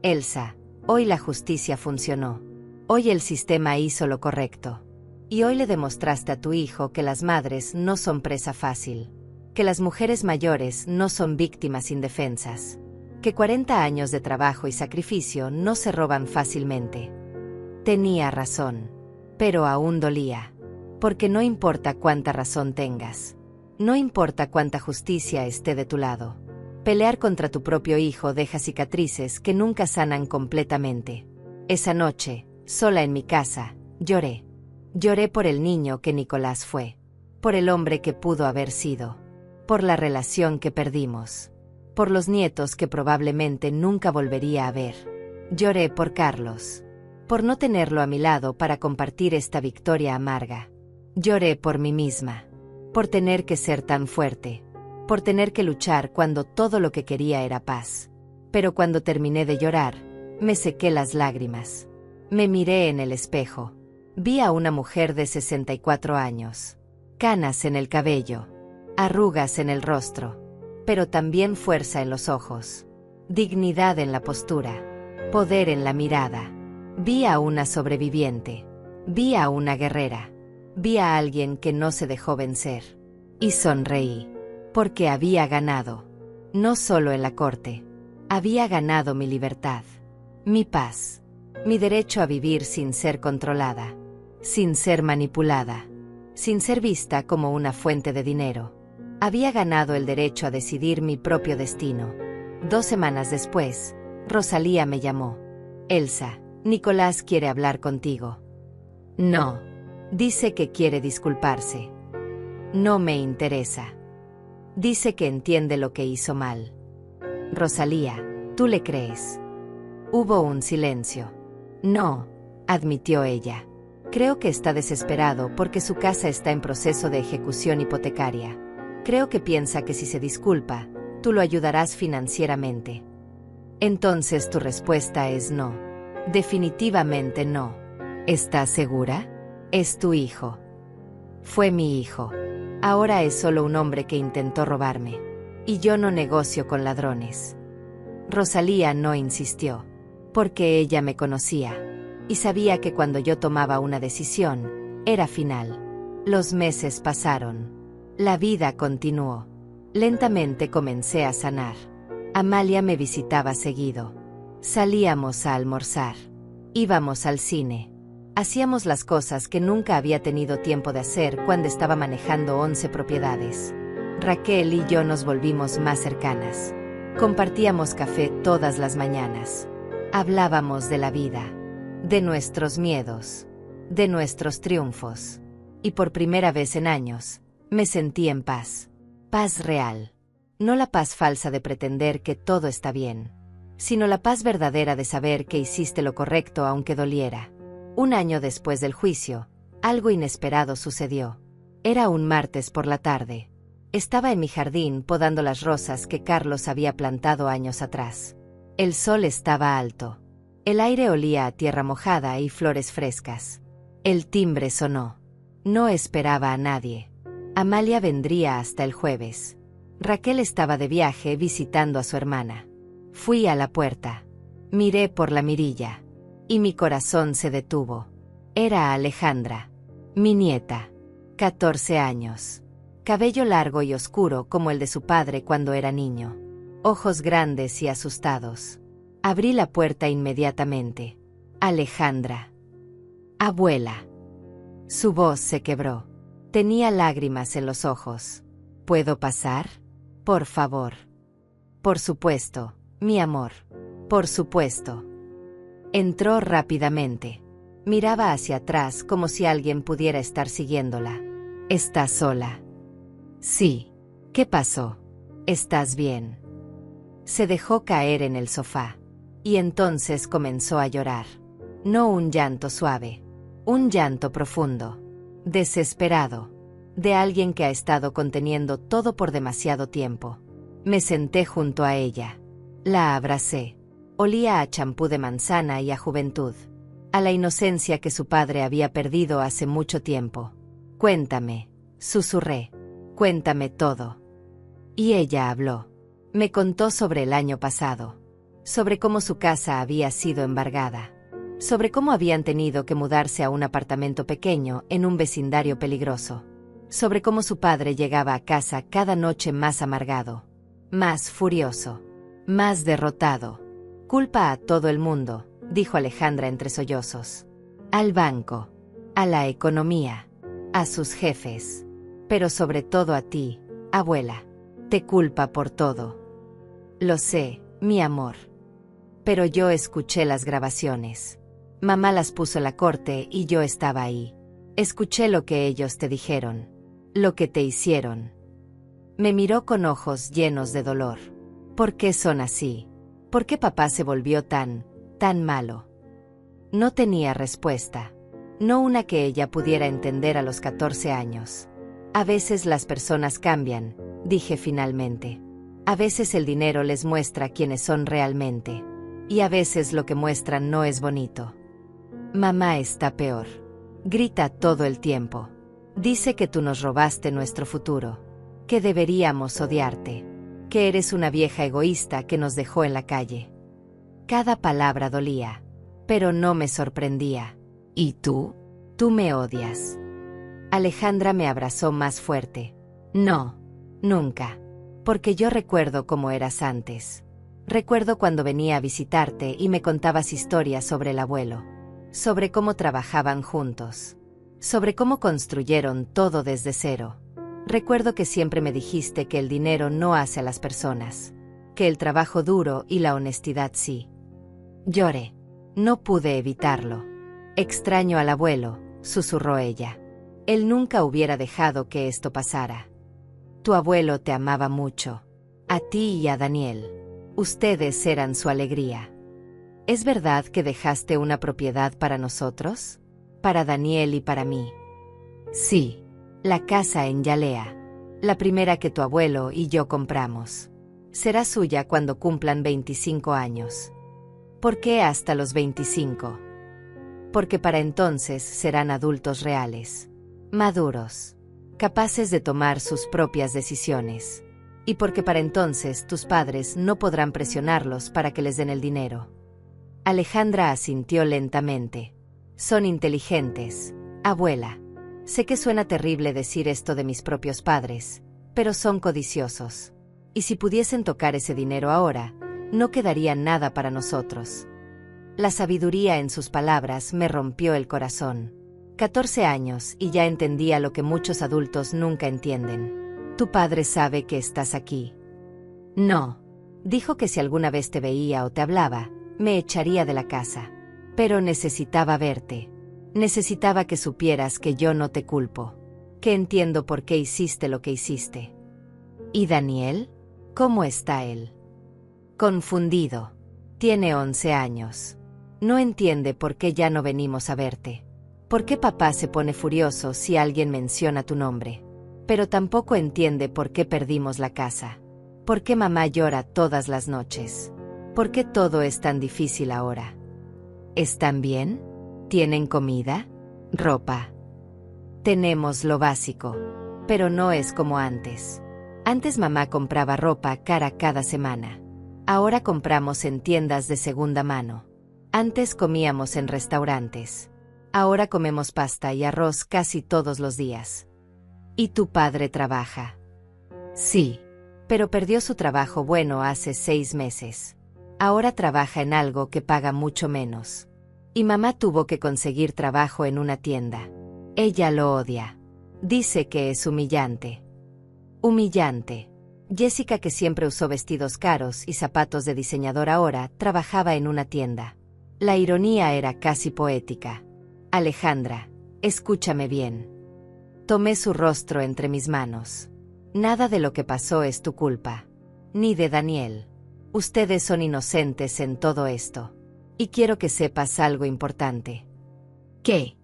Elsa, hoy la justicia funcionó. Hoy el sistema hizo lo correcto. Y hoy le demostraste a tu hijo que las madres no son presa fácil. Que las mujeres mayores no son víctimas indefensas. Que 40 años de trabajo y sacrificio no se roban fácilmente. Tenía razón. Pero aún dolía. Porque no importa cuánta razón tengas. No importa cuánta justicia esté de tu lado. Pelear contra tu propio hijo deja cicatrices que nunca sanan completamente. Esa noche, sola en mi casa, lloré. Lloré por el niño que Nicolás fue. Por el hombre que pudo haber sido. Por la relación que perdimos. Por los nietos que probablemente nunca volvería a ver. Lloré por Carlos. Por no tenerlo a mi lado para compartir esta victoria amarga. Lloré por mí misma. Por tener que ser tan fuerte. Por tener que luchar cuando todo lo que quería era paz. Pero cuando terminé de llorar, me sequé las lágrimas. Me miré en el espejo. Vi a una mujer de 64 años. Canas en el cabello. Arrugas en el rostro. Pero también fuerza en los ojos. Dignidad en la postura. Poder en la mirada. Vi a una sobreviviente. Vi a una guerrera. Vi a alguien que no se dejó vencer. Y sonreí. Porque había ganado. No solo en la corte. Había ganado mi libertad. Mi paz. Mi derecho a vivir sin ser controlada. Sin ser manipulada. Sin ser vista como una fuente de dinero. Había ganado el derecho a decidir mi propio destino. 2 semanas después, Rosalía me llamó. Elsa, Nicolás quiere hablar contigo. No. Dice que quiere disculparse. No me interesa. Dice que entiende lo que hizo mal. Rosalía, ¿tú le crees? Hubo un silencio. No, admitió ella. Creo que está desesperado porque su casa está en proceso de ejecución hipotecaria. Creo que piensa que si se disculpa, tú lo ayudarás financieramente. Entonces tu respuesta es no. Definitivamente no. ¿Estás segura? Es tu hijo. Fue mi hijo. Ahora es solo un hombre que intentó robarme. Y yo no negocio con ladrones. Rosalía no insistió. Porque ella me conocía. Y sabía que cuando yo tomaba una decisión, era final. Los meses pasaron. La vida continuó. Lentamente comencé a sanar. Amalia me visitaba seguido. Salíamos a almorzar. Íbamos al cine. Hacíamos las cosas que nunca había tenido tiempo de hacer cuando estaba manejando 11 propiedades. Raquel y yo nos volvimos más cercanas. Compartíamos café todas las mañanas. Hablábamos de la vida, de nuestros miedos, de nuestros triunfos. Y por primera vez en años, me sentí en paz. Paz real. No la paz falsa de pretender que todo está bien, sino la paz verdadera de saber que hiciste lo correcto aunque doliera. 1 año después del juicio, algo inesperado sucedió. Era un martes por la tarde. Estaba en mi jardín podando las rosas que Carlos había plantado años atrás. El sol estaba alto. El aire olía a tierra mojada y flores frescas. El timbre sonó. No esperaba a nadie. Amalia vendría hasta el jueves. Raquel estaba de viaje visitando a su hermana. Fui a la puerta. Miré por la mirilla. Y mi corazón se detuvo. Era Alejandra, mi nieta. 14 años. Cabello largo y oscuro como el de su padre cuando era niño. Ojos grandes y asustados. Abrí la puerta inmediatamente. Alejandra. Abuela. Su voz se quebró. Tenía lágrimas en los ojos. ¿Puedo pasar? Por favor. Por supuesto, mi amor. Por supuesto. Entró rápidamente. Miraba hacia atrás como si alguien pudiera estar siguiéndola. ¿Estás sola? Sí. ¿Qué pasó? ¿Estás bien? Se dejó caer en el sofá. Y entonces comenzó a llorar. No un llanto suave. Un llanto profundo. Desesperado. De alguien que ha estado conteniendo todo por demasiado tiempo. Me senté junto a ella. La abracé. Olía a champú de manzana y a juventud. A la inocencia que su padre había perdido hace mucho tiempo. Cuéntame, susurré. Cuéntame todo. Y ella habló. Me contó sobre el año pasado. Sobre cómo su casa había sido embargada. Sobre cómo habían tenido que mudarse a un apartamento pequeño en un vecindario peligroso. Sobre cómo su padre llegaba a casa cada noche más amargado. Más furioso. Más derrotado. Culpa a todo el mundo, dijo Alejandra entre sollozos. Al banco. A la economía. A sus jefes. Pero sobre todo a ti, abuela. Te culpa por todo. Lo sé, mi amor. Pero yo escuché las grabaciones. Mamá las puso en la corte y yo estaba ahí. Escuché lo que ellos te dijeron. Lo que te hicieron. Me miró con ojos llenos de dolor. ¿Por qué son así? ¿Por qué papá se volvió tan malo? No tenía respuesta. No una que ella pudiera entender a los 14 años. A veces las personas cambian, dije finalmente. A veces el dinero les muestra quiénes son realmente. Y a veces lo que muestran no es bonito. Mamá está peor. Grita todo el tiempo. Dice que tú nos robaste nuestro futuro. Que deberíamos odiarte. Que eres una vieja egoísta que nos dejó en la calle. Cada palabra dolía. Pero no me sorprendía. ¿Y tú? Tú me odias. Alejandra me abrazó más fuerte. No. Nunca. Porque yo recuerdo cómo eras antes. Recuerdo cuando venía a visitarte y me contabas historias sobre el abuelo. Sobre cómo trabajaban juntos. Sobre cómo construyeron todo desde cero. Recuerdo que siempre me dijiste que el dinero no hace a las personas. Que el trabajo duro y la honestidad sí. Lloré. No pude evitarlo. Extraño al abuelo, susurró ella. Él nunca hubiera dejado que esto pasara. Tu abuelo te amaba mucho. A ti y a Daniel. Ustedes eran su alegría. ¿Es verdad que dejaste una propiedad para nosotros? Para Daniel y para mí. Sí. La casa en Yalea. La primera que tu abuelo y yo compramos. Será suya cuando cumplan 25 años. ¿Por qué hasta los 25? Porque para entonces serán adultos reales. Maduros. Capaces de tomar sus propias decisiones. Y porque para entonces tus padres no podrán presionarlos para que les den el dinero. Alejandra asintió lentamente. Son inteligentes, abuela. Sé que suena terrible decir esto de mis propios padres, pero son codiciosos. Y si pudiesen tocar ese dinero ahora, no quedaría nada para nosotros. La sabiduría en sus palabras me rompió el corazón. 14 años y ya entendía lo que muchos adultos nunca entienden. Tu padre sabe que estás aquí. No. Dijo que si alguna vez te veía o te hablaba, me echaría de la casa. Pero necesitaba verte. Necesitaba que supieras que yo no te culpo. Que entiendo por qué hiciste lo que hiciste. ¿Y Daniel? ¿Cómo está él? Confundido. Tiene 11 años. No entiende por qué ya no venimos a verte. ¿Por qué papá se pone furioso si alguien menciona tu nombre? Pero tampoco entiende por qué perdimos la casa. ¿Por qué mamá llora todas las noches? ¿Por qué todo es tan difícil ahora? ¿Están bien? ¿Tienen comida? ¿Ropa? Tenemos lo básico, pero no es como antes. Antes mamá compraba ropa cara cada semana. Ahora compramos en tiendas de segunda mano. Antes comíamos en restaurantes. Ahora comemos pasta y arroz casi todos los días. ¿Y tu padre trabaja? Sí, pero perdió su trabajo bueno hace 6 meses. Ahora trabaja en algo que paga mucho menos. Y mamá tuvo que conseguir trabajo en una tienda. Ella lo odia. Dice que es humillante. Humillante. Jessica, que siempre usó vestidos caros y zapatos de diseñador, ahora trabajaba en una tienda. La ironía era casi poética. Alejandra, escúchame bien. Tomé su rostro entre mis manos. Nada de lo que pasó es tu culpa. Ni de Daniel. Ustedes son inocentes en todo esto. Y quiero que sepas algo importante. ¿Qué?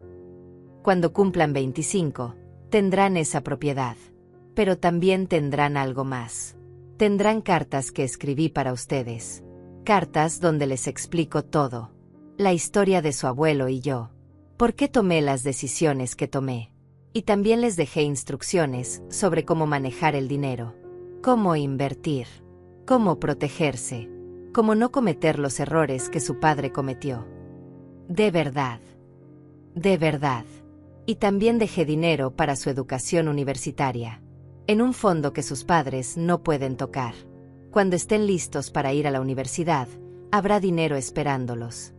Cuando cumplan 25, tendrán esa propiedad. Pero también tendrán algo más. Tendrán cartas que escribí para ustedes. Cartas donde les explico todo. La historia de su abuelo y yo. ¿Por qué tomé las decisiones que tomé? Y también les dejé instrucciones sobre cómo manejar el dinero. Cómo invertir. Cómo protegerse. Cómo no cometer los errores que su padre cometió. De verdad. De verdad. Y también dejé dinero para su educación universitaria. En un fondo que sus padres no pueden tocar. Cuando estén listos para ir a la universidad, habrá dinero esperándolos.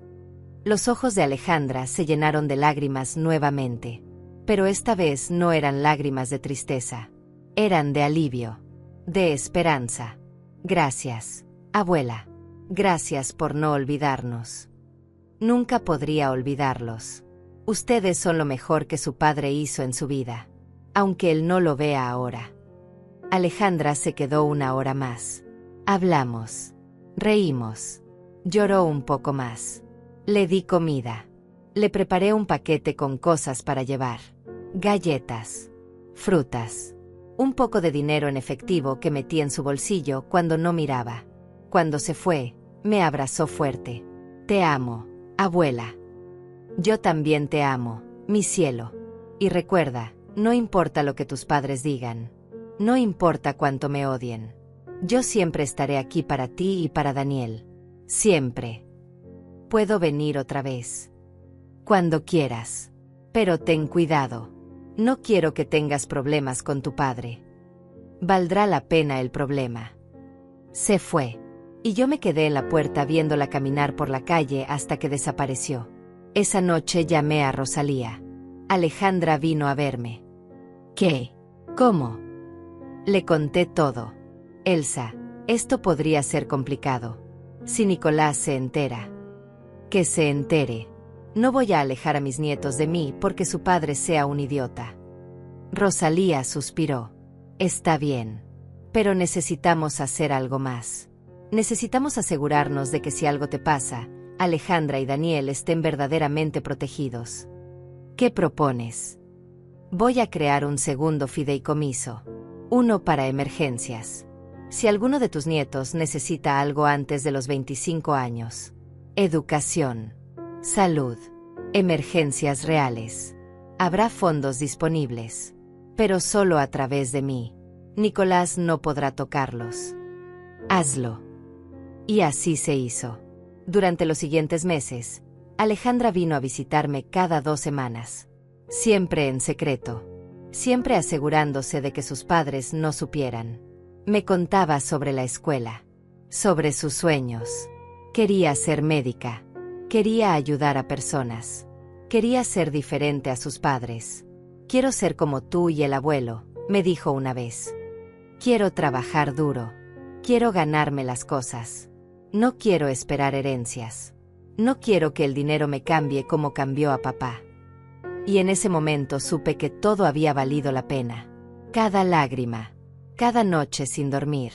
Los ojos de Alejandra se llenaron de lágrimas nuevamente. Pero esta vez no eran lágrimas de tristeza. Eran de alivio. De esperanza. Gracias, abuela. Gracias por no olvidarnos. Nunca podría olvidarlos. Ustedes son lo mejor que su padre hizo en su vida. Aunque él no lo vea ahora. Alejandra se quedó una hora más. Hablamos. Reímos. Lloró un poco más. Le di comida. Le preparé un paquete con cosas para llevar. Galletas. Frutas. Un poco de dinero en efectivo que metí en su bolsillo cuando no miraba. Cuando se fue, me abrazó fuerte. Te amo, abuela. Yo también te amo, mi cielo. Y recuerda, no importa lo que tus padres digan. No importa cuánto me odien. Yo siempre estaré aquí para ti y para Daniel. Siempre. Puedo venir otra vez. Cuando quieras. Pero ten cuidado. No quiero que tengas problemas con tu padre. Valdrá la pena el problema. Se fue. Y yo me quedé en la puerta viéndola caminar por la calle hasta que desapareció. Esa noche llamé a Rosalía. Alejandra vino a verme. ¿Qué? ¿Cómo? Le conté todo. Elsa, esto podría ser complicado. Si Nicolás se entera. Que se entere. No voy a alejar a mis nietos de mí porque su padre sea un idiota. Rosalía suspiró. Está bien. Pero necesitamos hacer algo más. Necesitamos asegurarnos de que si algo te pasa, Alejandra y Daniel estén verdaderamente protegidos. ¿Qué propones? Voy a crear un segundo fideicomiso. Uno para emergencias. Si alguno de tus nietos necesita algo antes de los 25 años. Educación. Salud. Emergencias reales. Habrá fondos disponibles. Pero solo a través de mí. Nicolás no podrá tocarlos. Hazlo. Y así se hizo. Durante los siguientes meses, Alejandra vino a visitarme cada 2 semanas. Siempre en secreto. Siempre asegurándose de que sus padres no supieran. Me contaba sobre la escuela. Sobre sus sueños. Quería ser médica. Quería ayudar a personas. Quería ser diferente a sus padres. Quiero ser como tú y el abuelo, me dijo una vez. Quiero trabajar duro. Quiero ganarme las cosas. No quiero esperar herencias. No quiero que el dinero me cambie como cambió a papá. Y en ese momento supe que todo había valido la pena. Cada lágrima. Cada noche sin dormir.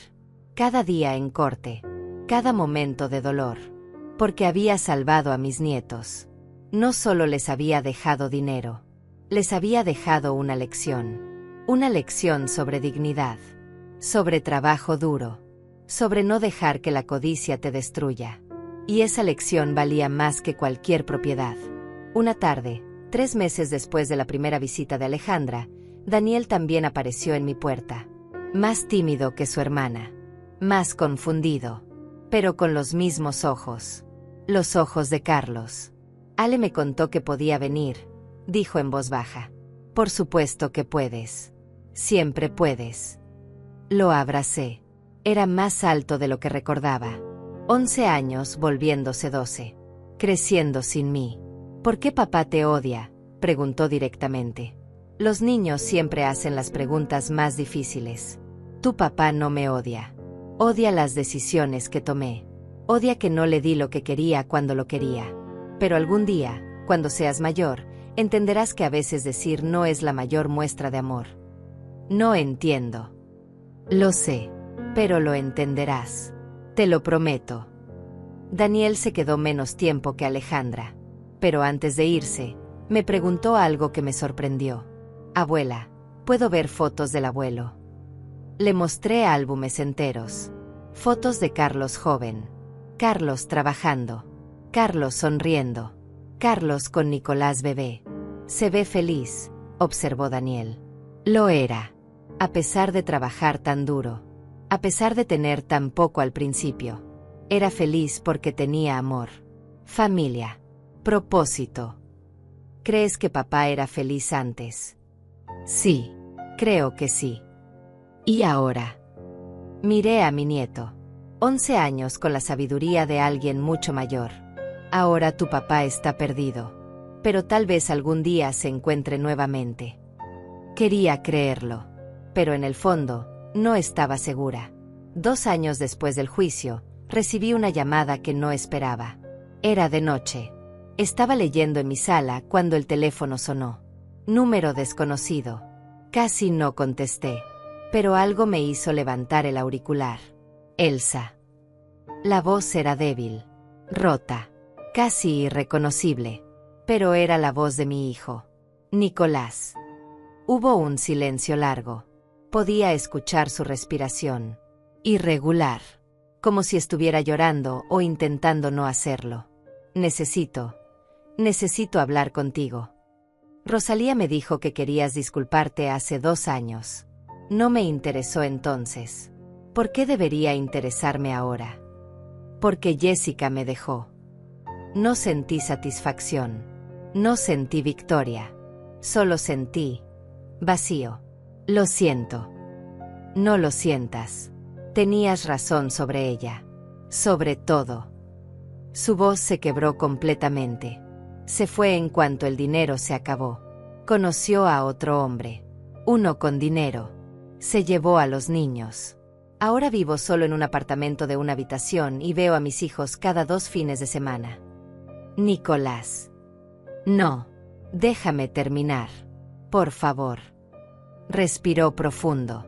Cada día en corte. Cada momento de dolor. Porque había salvado a mis nietos. No solo les había dejado dinero. Les había dejado una lección. Una lección sobre dignidad. Sobre trabajo duro. Sobre no dejar que la codicia te destruya. Y esa lección valía más que cualquier propiedad. Una tarde, 3 meses después de la primera visita de Alejandra, Daniel también apareció en mi puerta. Más tímido que su hermana. Más confundido. Pero con los mismos ojos. Los ojos de Carlos. Ale me contó que podía venir, dijo en voz baja. Por supuesto que puedes. Siempre puedes. Lo abracé. Era más alto de lo que recordaba. 11 años volviéndose 12. Creciendo sin mí. ¿Por qué papá te odia?, preguntó directamente. Los niños siempre hacen las preguntas más difíciles. Tu papá no me odia. Odia las decisiones que tomé. Odia que no le di lo que quería cuando lo quería. Pero algún día, cuando seas mayor, entenderás que a veces decir no es la mayor muestra de amor. No entiendo. Lo sé, pero lo entenderás. Te lo prometo. Daniel se quedó menos tiempo que Alejandra. Pero antes de irse, me preguntó algo que me sorprendió. Abuela, ¿puedo ver fotos del abuelo? Le mostré álbumes enteros. Fotos de Carlos joven. Carlos trabajando. Carlos sonriendo. Carlos con Nicolás bebé. Se ve feliz, observó Daniel. Lo era. A pesar de trabajar tan duro. A pesar de tener tan poco al principio. Era feliz porque tenía amor. Familia. Propósito. ¿Crees que papá era feliz antes? Sí, creo que sí. ¿Y ahora? Miré a mi nieto. 11 años con la sabiduría de alguien mucho mayor. Ahora tu papá está perdido. Pero tal vez algún día se encuentre nuevamente. Quería creerlo. Pero en el fondo, no estaba segura. 2 años después del juicio, recibí una llamada que no esperaba. Era de noche. Estaba leyendo en mi sala cuando el teléfono sonó. Número desconocido. Casi no contesté. Pero algo me hizo levantar el auricular. Elsa. La voz era débil. Rota. Casi irreconocible. Pero era la voz de mi hijo. Nicolás. Hubo un silencio largo. Podía escuchar su respiración. Irregular. Como si estuviera llorando o intentando no hacerlo. Necesito hablar contigo. Rosalía me dijo que querías disculparte hace 2 años. No me interesó entonces. ¿Por qué debería interesarme ahora? Porque Jessica me dejó. No sentí satisfacción. No sentí victoria. Solo sentí vacío. Lo siento. No lo sientas. Tenías razón sobre ella. Sobre todo. Su voz se quebró completamente. Se fue en cuanto el dinero se acabó. Conoció a otro hombre. Uno con dinero. Se llevó a los niños. Ahora vivo solo en un apartamento de 1 habitación y veo a mis hijos cada 2 fines de semana. Nicolás. No. Déjame terminar. Por favor. Respiró profundo.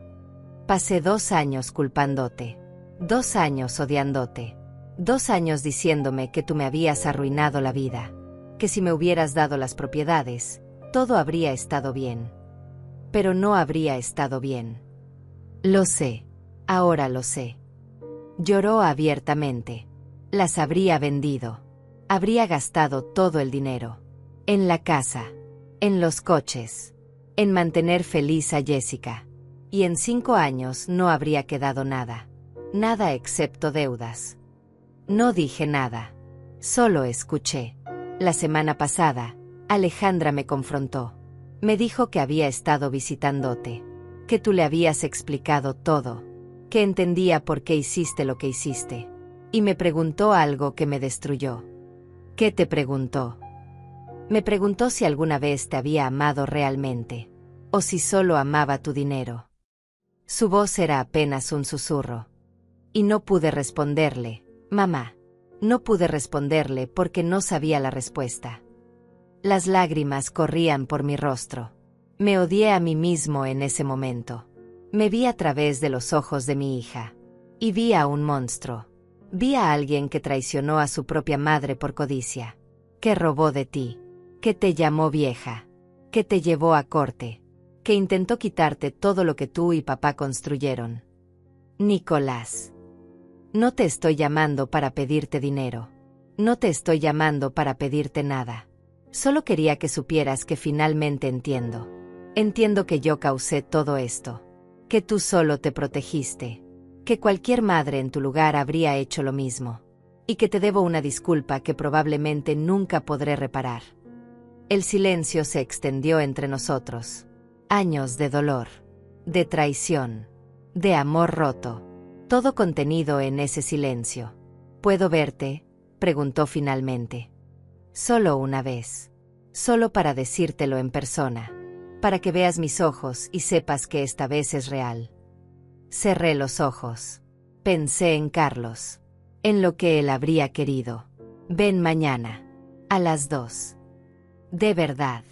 Pasé 2 años culpándote. 2 años odiándote. 2 años diciéndome que tú me habías arruinado la vida. Que si me hubieras dado las propiedades, todo habría estado bien. Pero no habría estado bien. Lo sé. Ahora lo sé. Lloró abiertamente. Las habría vendido. Habría gastado todo el dinero. En la casa. En los coches. En mantener feliz a Jessica. Y en 5 años no habría quedado nada. Nada excepto deudas. No dije nada. Solo escuché. La semana pasada, Alejandra me confrontó. Me dijo que había estado visitándote. Que tú le habías explicado todo. Que entendía por qué hiciste lo que hiciste. Y me preguntó algo que me destruyó. ¿Qué te preguntó? Me preguntó si alguna vez te había amado realmente. O si solo amaba tu dinero. Su voz era apenas un susurro. Y no pude responderle, mamá. No pude responderle porque no sabía la respuesta. Las lágrimas corrían por mi rostro. Me odié a mí mismo en ese momento. Me vi a través de los ojos de mi hija. Y vi a un monstruo. Vi a alguien que traicionó a su propia madre por codicia. Que robó de ti. Que te llamó vieja. Que te llevó a corte. Que intentó quitarte todo lo que tú y papá construyeron. Nicolás. No te estoy llamando para pedirte dinero. No te estoy llamando para pedirte nada. Solo quería que supieras que finalmente entiendo. Entiendo que yo causé todo esto. Que tú solo te protegiste. Que cualquier madre en tu lugar habría hecho lo mismo. Y que te debo una disculpa que probablemente nunca podré reparar. El silencio se extendió entre nosotros. Años de dolor, de traición, de amor roto. Todo contenido en ese silencio. ¿Puedo verte?, preguntó finalmente. Solo una vez. Solo para decírtelo en persona. Para que veas mis ojos y sepas que esta vez es real. Cerré los ojos. Pensé en Carlos. En lo que él habría querido. Ven mañana. A las 2. De verdad.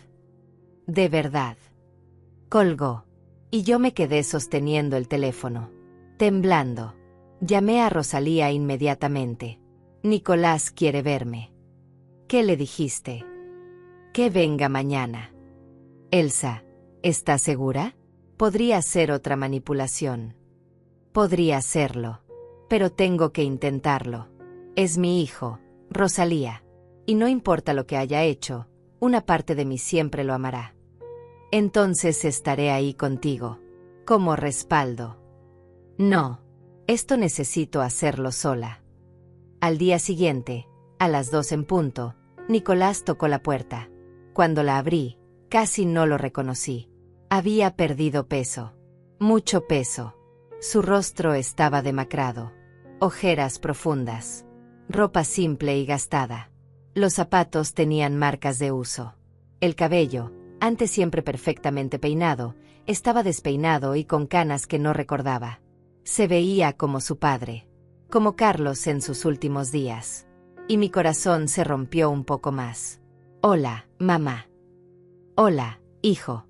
De verdad. Colgó. Y yo me quedé sosteniendo el teléfono. Temblando. Llamé a Rosalía inmediatamente. Nicolás quiere verme. ¿Qué le dijiste? Que venga mañana. Elsa, ¿estás segura? Podría ser otra manipulación. Podría serlo. Pero tengo que intentarlo. Es mi hijo, Rosalía. Y no importa lo que haya hecho, una parte de mí siempre lo amará. Entonces estaré ahí contigo. Como respaldo. No. Esto necesito hacerlo sola. Al día siguiente, a las 2 en punto, Nicolás tocó la puerta. Cuando la abrí, casi no lo reconocí. Había perdido peso. Mucho peso. Su rostro estaba demacrado. Ojeras profundas. Ropa simple y gastada. Los zapatos tenían marcas de uso. El cabello, antes siempre perfectamente peinado, estaba despeinado y con canas que no recordaba. Se veía como su padre, como Carlos en sus últimos días. Y mi corazón se rompió un poco más. Hola, mamá. Hola, hijo.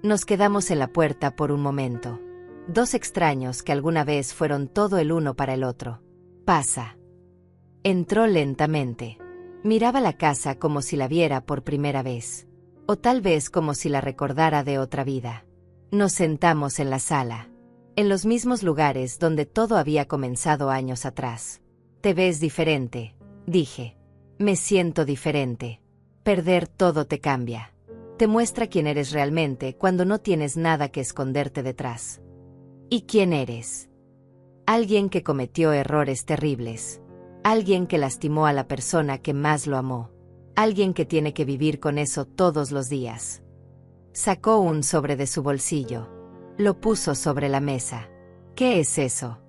Nos quedamos en la puerta por un momento. Dos extraños que alguna vez fueron todo el uno para el otro. Pasa. Entró lentamente. Miraba la casa como si la viera por primera vez. O tal vez como si la recordara de otra vida. Nos sentamos en la sala. En los mismos lugares donde todo había comenzado años atrás. Te ves diferente, dije. Me siento diferente. Perder todo te cambia. Te muestra quién eres realmente cuando no tienes nada que esconderte detrás. ¿Y quién eres? Alguien que cometió errores terribles. Alguien que lastimó a la persona que más lo amó. Alguien que tiene que vivir con eso todos los días. Sacó un sobre de su bolsillo. Lo puso sobre la mesa. ¿Qué es eso?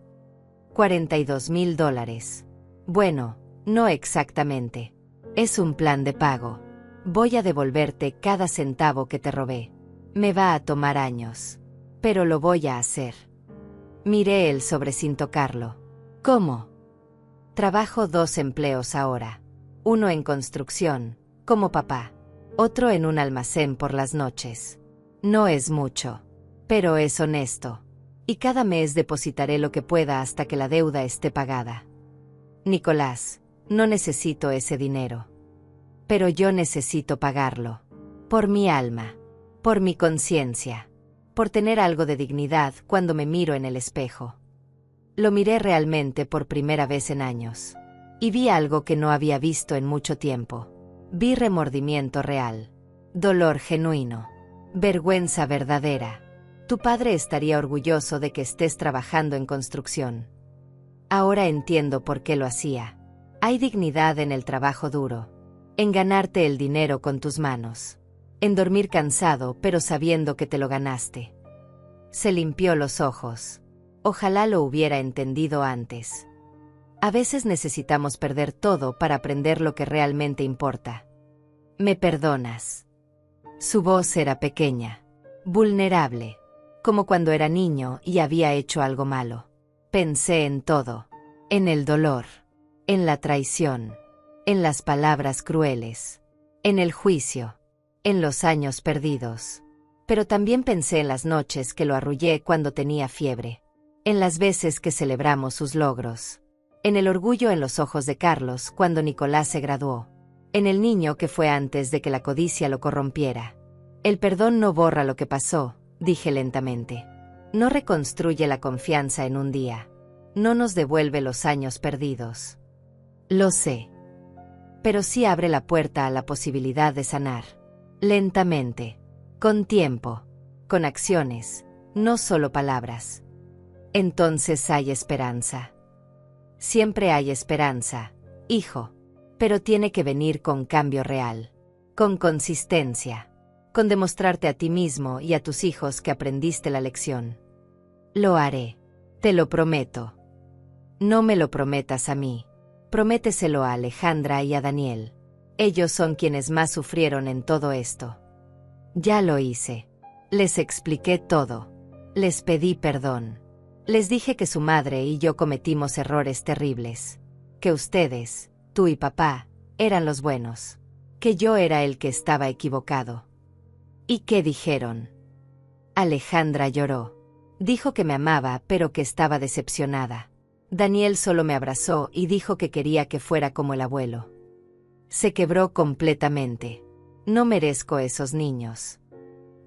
$42,000. Bueno, no exactamente. Es un plan de pago. Voy a devolverte cada centavo que te robé. Me va a tomar años. Pero lo voy a hacer. Miré el sobre sin tocarlo. ¿Cómo? Trabajo 2 empleos ahora. Uno en construcción, como papá. Otro en un almacén por las noches. No es mucho. Pero es honesto. Y cada mes depositaré lo que pueda hasta que la deuda esté pagada. Nicolás, no necesito ese dinero. Pero yo necesito pagarlo. Por mi alma. Por mi conciencia. Por tener algo de dignidad cuando me miro en el espejo. Lo miré realmente por primera vez en años. Y vi algo que no había visto en mucho tiempo. Vi remordimiento real. Dolor genuino. Vergüenza verdadera. Tu padre estaría orgulloso de que estés trabajando en construcción. Ahora entiendo por qué lo hacía. Hay dignidad en el trabajo duro. En ganarte el dinero con tus manos. En dormir cansado pero sabiendo que te lo ganaste. Se limpió los ojos. Ojalá lo hubiera entendido antes. A veces necesitamos perder todo para aprender lo que realmente importa. ¿Me perdonas? Su voz era pequeña, vulnerable, como cuando era niño y había hecho algo malo. Pensé en todo, en el dolor, en la traición, en las palabras crueles, en el juicio, en los años perdidos. Pero también pensé en las noches que lo arrullé cuando tenía fiebre, en las veces que celebramos sus logros, en el orgullo en los ojos de Carlos cuando Nicolás se graduó, en el niño que fue antes de que la codicia lo corrompiera. El perdón no borra lo que pasó, dije lentamente. No reconstruye la confianza en un día. No nos devuelve los años perdidos. Lo sé. pero sí abre la puerta a la posibilidad de sanar. Lentamente. Con tiempo. Con acciones. No solo palabras. Entonces hay esperanza. Siempre hay esperanza, hijo. Pero tiene que venir con cambio real. Con consistencia. Con demostrarte a ti mismo y a tus hijos que aprendiste la lección. Lo haré. Te lo prometo. No me lo prometas a mí. Prométeselo a Alejandra y a Daniel. Ellos son quienes más sufrieron en todo esto. Ya lo hice. Les expliqué todo. Les pedí perdón. Les dije que su madre y yo cometimos errores terribles. Que ustedes, tú y papá, eran los buenos. Que yo era el que estaba equivocado. ¿Y qué dijeron? Alejandra lloró. Dijo que me amaba, pero que estaba decepcionada. Daniel solo me abrazó y dijo que quería que fuera como el abuelo. Se quebró completamente. No merezco esos niños.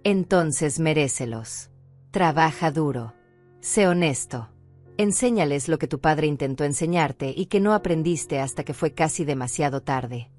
Entonces merécelos. Trabaja duro. Sé honesto. Enséñales lo que tu padre intentó enseñarte y que no aprendiste hasta que fue casi demasiado tarde.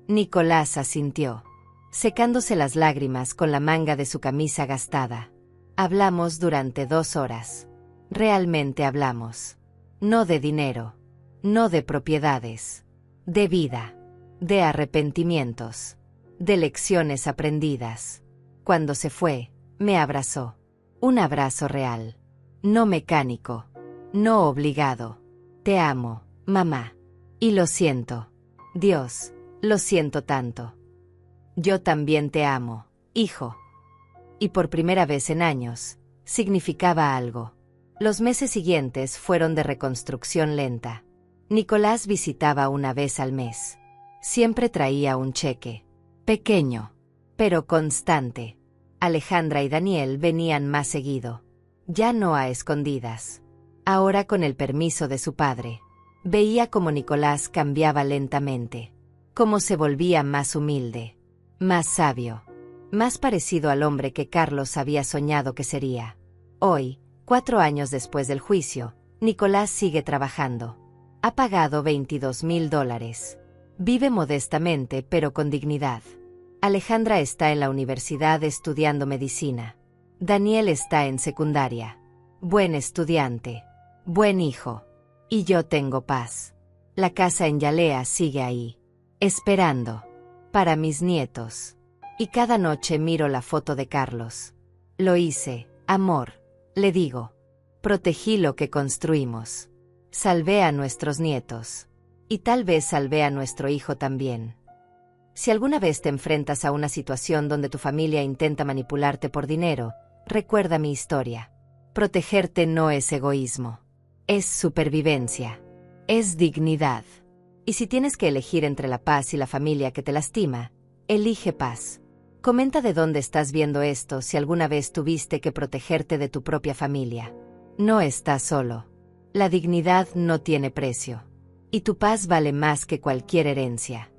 Nicolás asintió, secándose las lágrimas con la manga de su camisa gastada. Hablamos durante 2 horas. Realmente hablamos. No de dinero. No de propiedades. De vida. De arrepentimientos. De lecciones aprendidas. Cuando se fue, me abrazó. Un abrazo real. No mecánico. No obligado. Te amo, mamá. Y lo siento. Dios, lo siento tanto. Yo también te amo, hijo. Y por primera vez en años, significaba algo. Los meses siguientes fueron de reconstrucción lenta. Nicolás visitaba una vez al mes. Siempre traía un cheque. Pequeño, pero constante. Alejandra y Daniel venían más seguido. Ya no a escondidas. Ahora con el permiso de su padre. Veía cómo Nicolás cambiaba lentamente. Cómo se volvía más humilde. Más sabio. Más parecido al hombre que Carlos había soñado que sería. Hoy, 4 años después del juicio, Nicolás sigue trabajando. Ha pagado $22,000. Vive modestamente pero con dignidad. Alejandra está en la universidad estudiando medicina. Daniel está en secundaria. Buen estudiante. Buen hijo. Y yo tengo paz. La casa en Yalea sigue ahí. Esperando. Para mis nietos. Y cada noche miro la foto de Carlos. Lo hice, amor. Le digo. Protegí lo que construimos. Salvé a nuestros nietos. Y tal vez salvé a nuestro hijo también. Si alguna vez te enfrentas a una situación donde tu familia intenta manipularte por dinero, recuerda mi historia. Protegerte no es egoísmo. Es supervivencia. Es dignidad. Y si tienes que elegir entre la paz y la familia que te lastima, elige paz. Comenta de dónde estás viendo esto si alguna vez tuviste que protegerte de tu propia familia. No estás solo. La dignidad no tiene precio. Y tu paz vale más que cualquier herencia.